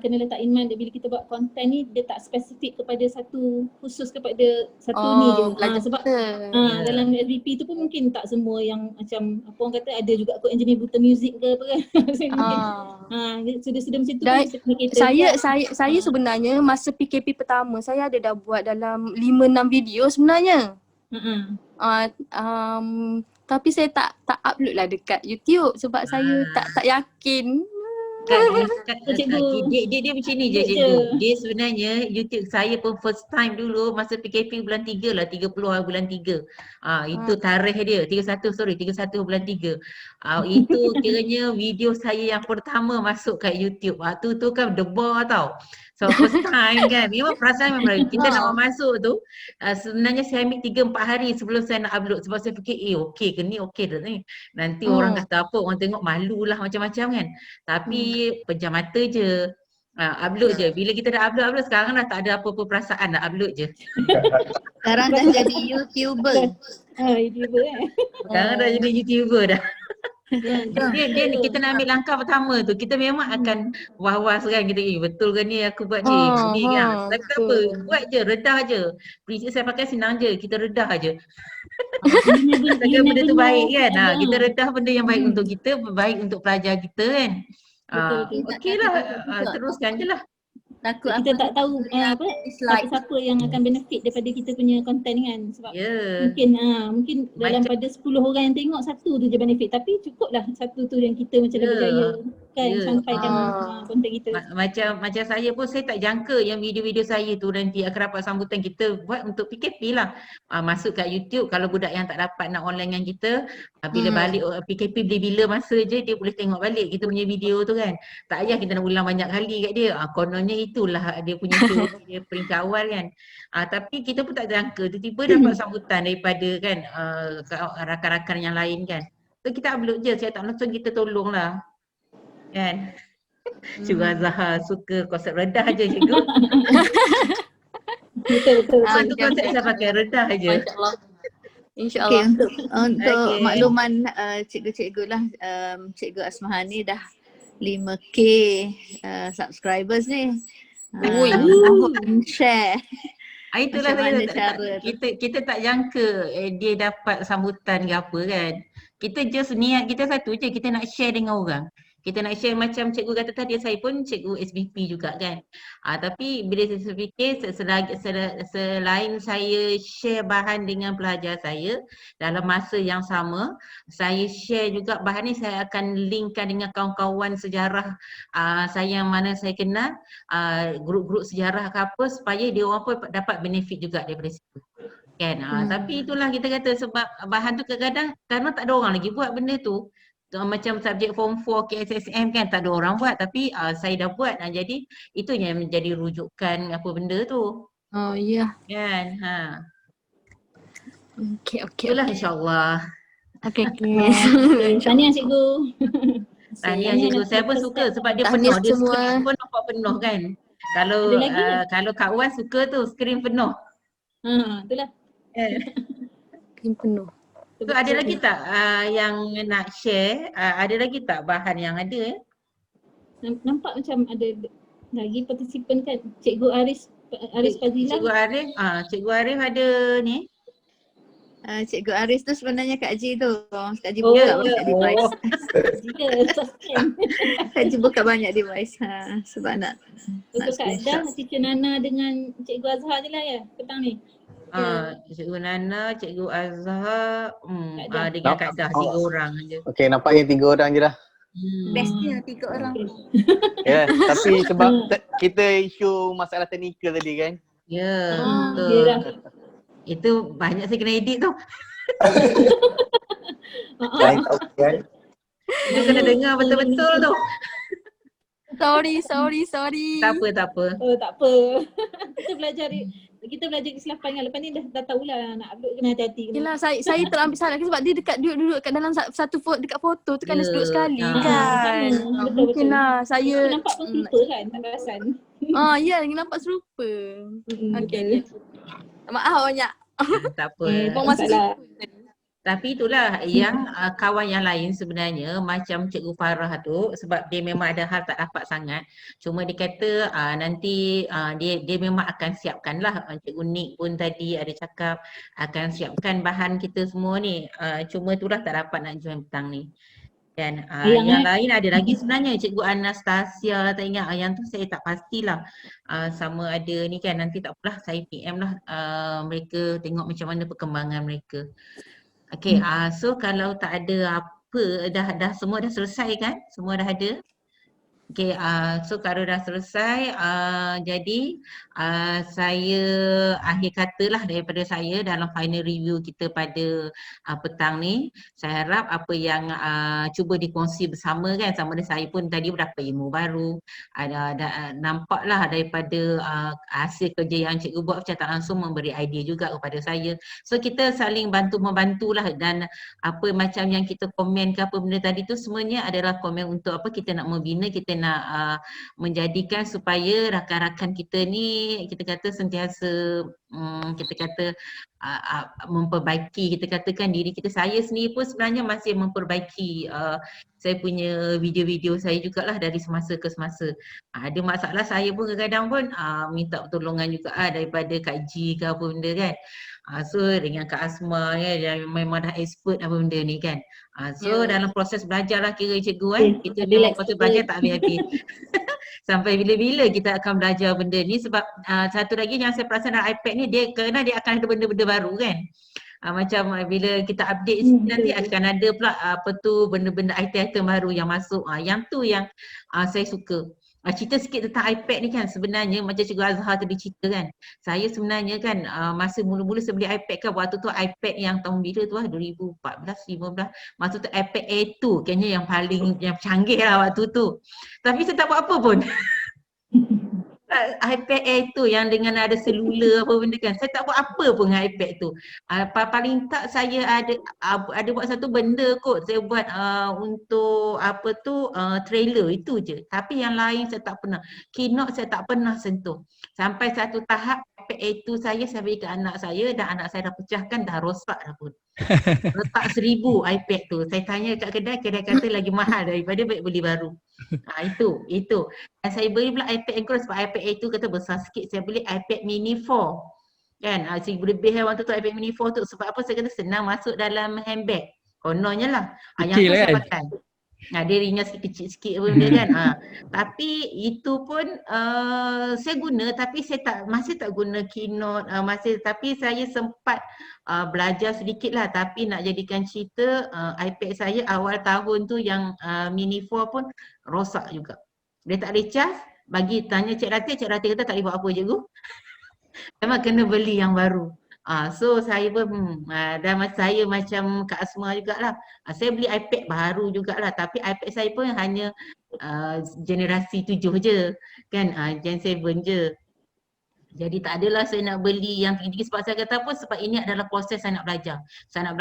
kena letak in mind bila kita buat konten ni, dia tak spesifik kepada satu, khusus kepada satu ni je. Sebab dalam SBP tu pun mungkin tak semua yang macam apa orang kata, ada juga kot engineer buta muzik ke apa kan. Sudah macam tu saya sebenarnya masa PKP pertama saya ada dah buat dalam 5-6 video sebenarnya. Tapi saya tak upload lah dekat YouTube sebab saya tak yakin. Dia macam ni je cikgu. Dia sebenarnya YouTube saya pun first time dulu masa PKP bulan 3 lah, 30 bulan 3. Itu tarikh dia, 31 bulan 3. Itu kiranya video saya yang pertama masuk kat YouTube. Tu kan debar tau. So first time kan, memang perasaan memang kita nak masuk tu, sebenarnya saya ambil 3-4 hari sebelum saya nak upload, sebab saya fikir okey ke ni, okey dah ni. Nanti orang kata apa, orang tengok malulah macam-macam kan. Tapi pejam mata je, upload je. Bila kita dah upload sekarang dah tak ada apa-apa perasaan, nak upload je. Sekarang dah jadi YouTuber. Sekarang dah jadi YouTuber dah. Kita nak ambil langkah pertama tu, kita memang akan was-was kan, kita betul ke ni aku buat ni kan. Tapi tak apa, buat je, redah je. Prinsip saya pakai senang je, kita redah je. Takkan benda tu baik kan, kita redah benda yang baik untuk kita, baik untuk pelajar kita kan. Okey lah, teruskan je lah. Kita tak tahu siapa yang akan benefit daripada kita punya konten kan, sebab mungkin dalam pada 10 orang yang tengok, satu tu je benefit, tapi cukuplah satu tu yang kita macam dah berjaya kan sampaikan konten kita. Macam saya pun, saya tak jangka yang video-video saya tu nanti akan dapat sambutan. Kita buat untuk PKP lah, masuk kat YouTube. Kalau budak yang tak dapat nak online dengan kita, bila balik PKP bila masa je dia boleh tengok balik kita punya video tu kan. Tak payah kita nak ulang banyak kali kat dia. Kononnya itulah dia punya teori dia peringkat awal kan. Tapi kita pun tak jangka tiba-tiba dapat sambutan daripada kan rakan-rakan yang lain kan. So kita upload je, saya tak langsung kita tolong lah kan. Cikgu Azhar suka konsep redah je cikgu. Betul. Satu konsep saya pakai redah je. InsyaAllah. Untuk makluman cikgu-cikgu lah, Cikgu Asmahani dah 5k subscribers ni. Share. Itulah kita tak jangka dia dapat sambutan ke apa kan. Kita just niat kita satu je, kita nak share dengan orang. kita nak share macam cikgu kata tadi, saya pun cikgu SBP juga kan. Tapi bila saya fikir selain saya share bahan dengan pelajar saya dalam masa yang sama, saya share juga bahan ni, saya akan linkkan dengan kawan-kawan sejarah saya yang mana saya kenal, grup-grup sejarah ke apa, supaya dia orang pun dapat benefit juga daripada situ. Kan? Tapi itulah kita kata sebab bahan tu kadang-kadang kerana tak ada orang lagi buat benda tu. Macam subjek form 4 KSSM kan tak ada orang buat, tapi saya dah buat. Jadi itu yang menjadi rujukan apa benda tu. Oh ya. Kan? Okey. Itulah insya-Allah. Okey. Tahniah cikgu. Tahniah cikgu. Saya pun suka sebab dia Tahniah penuh. Dia semua. skrin pun nampak penuh kan. Kalau Kak Wan suka tu skrin penuh. Itulah. Skrin penuh. So ada lagi tak yang nak share? Ada lagi tak bahan yang ada? Nampak macam ada lagi partisipan kan. Cikgu Aris Fazila. Cikgu Arif ada ni. Cikgu Aris tu sebenarnya Kak Ji tu. Kak Ji buka banyak device. Kak Ji buka banyak device. Sebab nak Kak Dah, Cikgu Nana dengan Cikgu Azhar je lah ya petang ni. Cikgu Nana, Cikgu Azhar, dengan Kak Dah, 3 orang je. Okey, nampaknya 3 orang je dah. Bestnya 3 orang. Ya, tapi sebab kita isu masalah teknikal tadi kan. Ya, betul. Itu banyak saya kena edit tu. Saya tahu kan. Dia kena dengar betul-betul tu. Sorry. Tak apa. Tak apa. Kita belajar kesilapan kan. Lepas ni dah tahulah nak upload kena hati-hati. Yelah, saya terambil salah sebab dia duduk kat dalam satu dekat foto tu kan dia duduk sekali kan. Mungkin lah saya nampak pun serupa kan, tak perasan. Ya, nampak serupa. Okey. Maaf banyak. Tak apa. Masalah. Tapi itulah yang kawan yang lain sebenarnya macam Cikgu Farah tu, sebab dia memang ada hal tak dapat sangat. Cuma dia kata nanti dia memang akan siapkan lah. Cikgu Nick pun tadi ada cakap akan siapkan bahan kita semua ni. Cuma itulah tak dapat nak join petang ni. Dan yang lain ada lagi sebenarnya Cikgu Anastasia, tak ingat yang tu saya tak pastilah sama ada ni kan, nanti tak apalah saya PM lah mereka tengok macam mana perkembangan mereka. Okay, so kalau tak ada apa, dah semua dah selesai kan? Semua dah ada? Okay, so kalau dah selesai, jadi saya akhir katalah daripada saya dalam final review kita pada petang ni. Saya harap apa yang cuba dikongsi bersama kan, sama ada saya pun tadi berdapat ilmu baru. Nampaklah daripada hasil kerja yang cikgu buat secara tak langsung memberi idea juga kepada saya. So kita saling bantu-membantulah, dan apa macam yang kita komen ke apa benda tadi tu semuanya adalah komen untuk apa kita nak membina, kita nak menjadikan supaya rakan-rakan kita ni kita kata sentiasa kita kata memperbaiki, kita katakan diri kita. Saya sendiri pun sebenarnya masih memperbaiki saya punya video-video saya jugalah dari semasa ke semasa. Ada masalah saya pun kadang-kadang pun minta pertolongan juga daripada Kak Ji ke apa benda kan. So dengan Kak Asma ya, dia memang dah expert apa benda ni kan. So dalam proses belajar lah kira cikgu kan, kita memang proses belajar tak habis-habis. Sampai bila-bila kita akan belajar benda ni, sebab satu lagi yang saya perasan dalam iPad ni, kerana dia akan ada benda-benda baru kan. Macam bila kita update nanti akan ada pula apa tu benda-benda item-item baru yang masuk. Yang tu yang saya suka. Cerita sikit tentang iPad ni kan, sebenarnya macam Cikgu Azhar tadi cerita kan, saya sebenarnya kan masa mula-mula saya beli iPad kan, waktu tu iPad yang tahun bila tu 2014, 2015, masa tu iPad Air 2 kayaknya yang paling yang canggih lah waktu tu. Tapi saya tak buat apa pun. iPad Air tu yang dengan ada selular apa benda kan, saya tak buat apa pun dengan iPad tu. Paling tak saya ada buat satu benda kot, saya buat untuk apa tu trailer itu je. Tapi yang lain saya tak pernah, keynote saya tak pernah sentuh. Sampai satu tahap iPad Air tu saya bagi ke anak saya, dan anak saya dah pecahkan, dah rosak dah pun. Letak 1000 iPad tu. Saya tanya kat kedai kata lagi mahal daripada baik beli baru. Itu. Dan saya beli pula iPad Air sebab iPad Air tu kata besar sikit. Saya beli iPad Mini 4. Kan, RM1,000 lebih waktu tu iPad Mini 4 tu. Sebab apa? Saya kata senang masuk dalam handbag. Kononnya lah. Yang tu saya pakai. Dia ringas kecil-kecil apa benda kan. Tapi itu pun saya guna, tapi saya masih tak guna Keynote, tapi saya sempat belajar sedikit lah, tapi nak jadikan cerita iPad saya awal tahun tu yang Mini 4 pun rosak juga. Dia tak boleh charge, tanya Cik Ratih kata tak boleh buat apa cikgu. Memang kena beli yang baru. So saya pun dan saya macam Kak Asma jugalah. Saya beli iPad baru jugalah, tapi iPad saya pun hanya generasi 7 je kan, Gen 7 je. Jadi tak adalah saya nak beli yang tinggi, sebab saya kata apa, sebab ini adalah proses saya nak belajar. Saya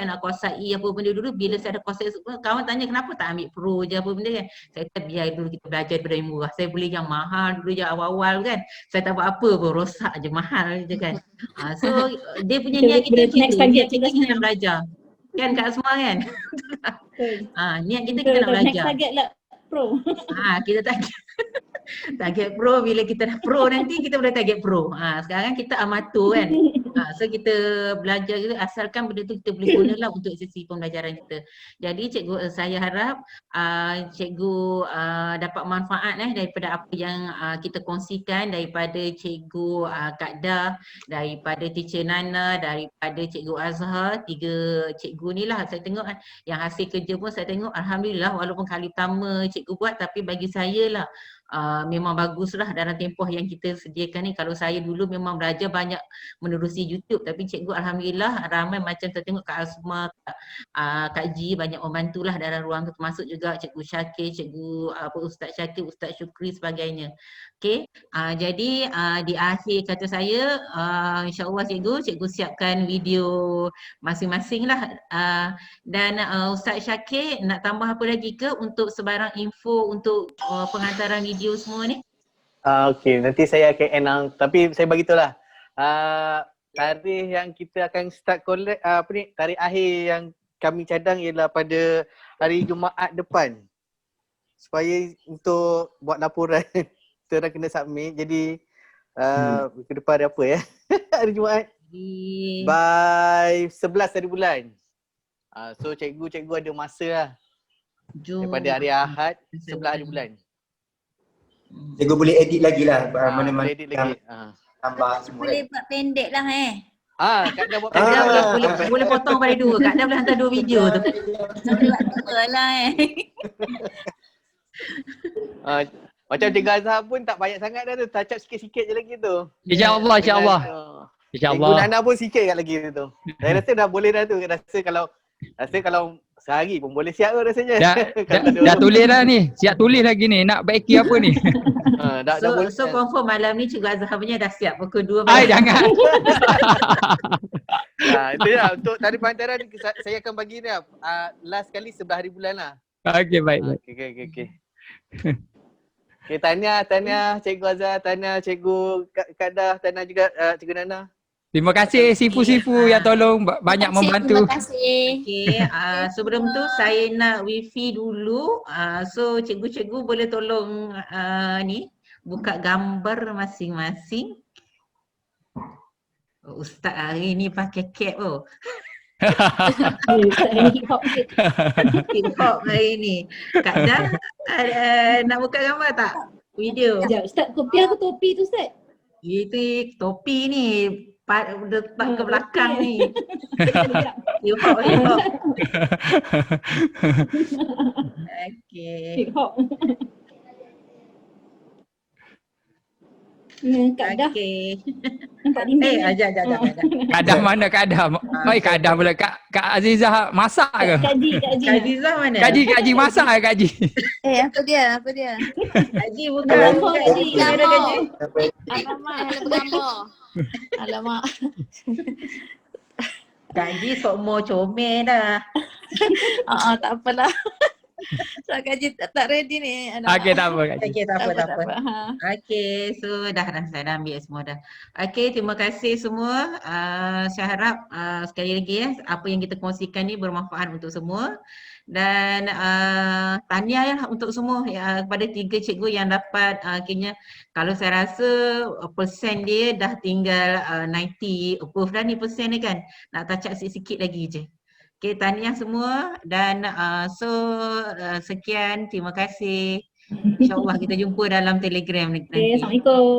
nak kuasai apa benda dulu. Bila saya ada kuasai, kawan tanya kenapa tak ambil Pro je apa benda kan. Saya kata biar dulu kita belajar daripada yang murah. Saya beli yang mahal dulu je awal-awal kan. Saya tak buat apa pun, rosak je, mahal je kan. So dia punya niat kita niat kita nak belajar. Kan Kak Asma kan? Niat kita nak belajar. Next target lah Pro. Kita target Pro, bila kita dah Pro nanti kita boleh target Pro. Sekarang kita amatur kan. So kita belajar juga, asalkan benda tu kita boleh gunalah untuk sesi pembelajaran kita. Jadi cikgu, saya harap cikgu dapat manfaat daripada apa yang kita kongsikan, daripada cikgu Kak Dah, daripada teacher Nana, daripada cikgu Azhar. 3 cikgu ni lah saya tengok yang hasil kerja pun saya tengok alhamdulillah, walaupun kali pertama cikgu buat, tapi bagi saya lah memang baguslah dalam tempoh yang kita sediakan ni. Kalau saya dulu memang belajar banyak menerusi YouTube, tapi cikgu alhamdulillah ramai, macam saya tengok Kak Asma, Kak Ji banyak membantulah dalam ruang tu, termasuk juga cikgu Syakir, cikgu Ustaz Syakir, Ustaz Syukri sebagainya. Okey, jadi di akhir kata saya, insya-Allah cikgu siapkan video masing-masing lah. Dan Ustaz Syakir nak tambah apa lagi ke untuk sebarang info untuk pengantaran video semua ni? Okey, nanti saya akan announce, tapi saya bagi tahulah tarikh yang kita akan start collect tarikh akhir yang kami cadang ialah pada hari Jumaat depan. Supaya untuk buat laporan kita orang kena submit. Jadi ke depan ada apa ya? Hari Jumaat. By 11 hari bulan. So cikgu ada masa lah. Daripada hari Ahad 11 hari bulan. Cikgu boleh edit lagi lah mana-mana edit lagi. Tambah semua. Boleh buat pendek lah Kak Dah buat pendek. Boleh potong pada 2. Kak Dah boleh hantar 2 video tu. Boleh lah Macam Cikgu Azhar pun tak banyak sangat dah tu, touch up sikit-sikit je lagi tu. InsyaAllah. Cikgu Nana pun sikit kat lagi tu. Saya rasa dah boleh dah tu. Rasa kalau sehari pun boleh siap tu rasanya. Dah tulis dah ni. Siap tulis lagi ni. Nak baiki apa ni? So confirm malam ni Cikgu Azhar punya dah siap pukul 2. Jangan. Itu lah untuk tarikh pengantaran saya akan bagi ni last kali 11 hari bulan lah. Okey, baik. Okey. Okay, tahniah Cikgu Azhar, tahniah Cikgu Kak Dah, tahniah juga Cikgu Nana. Terima kasih Sifu-Sifu yang tolong banyak membantu. Terima kasih. Okey, sebelum tu saya nak wifi dulu. So cikgu-cikgu boleh tolong ni buka gambar masing-masing. Ustaz hari ni pakai cap oh. Hip hop hari ni. Kak Dah nak buka gambar tak? Video. Sekejap, Ustaz kopi aku topi tu Ustaz. Itu topi ni letak ke belakang ni. Hip hop. Okey. Hip hop. Kak Dah. Okey. Nampak dinding. Ajak. Kak Dah mana Kak Dah? Kak Dah pula. Kak Azizah masak ke? Kak Azizah mana? Kak Ji masak ke Kak Ji? Apa dia? Kak Ji bukan. Alamak. Kak Ji sok mau comel dah. Tak apalah. So Kak Ji tak ready ni. Okey, tak apa Kak Ji. Okey, tak apa. Okey, so dah saya dah ambil semua dah. Okey, terima kasih semua. Saya harap sekali lagi apa yang kita kongsikan ni bermanfaat untuk semua. Dan tahniah untuk semua kepada 3 cikgu yang dapat akhirnya, kalau saya rasa persen dia dah tinggal 90 approve dah ni persen ni kan. Nak touch up sikit lagi je. Okay, tahniah semua dan sekian, terima kasih. InsyaAllah kita jumpa dalam Telegram nanti. Okay, Assalamualaikum.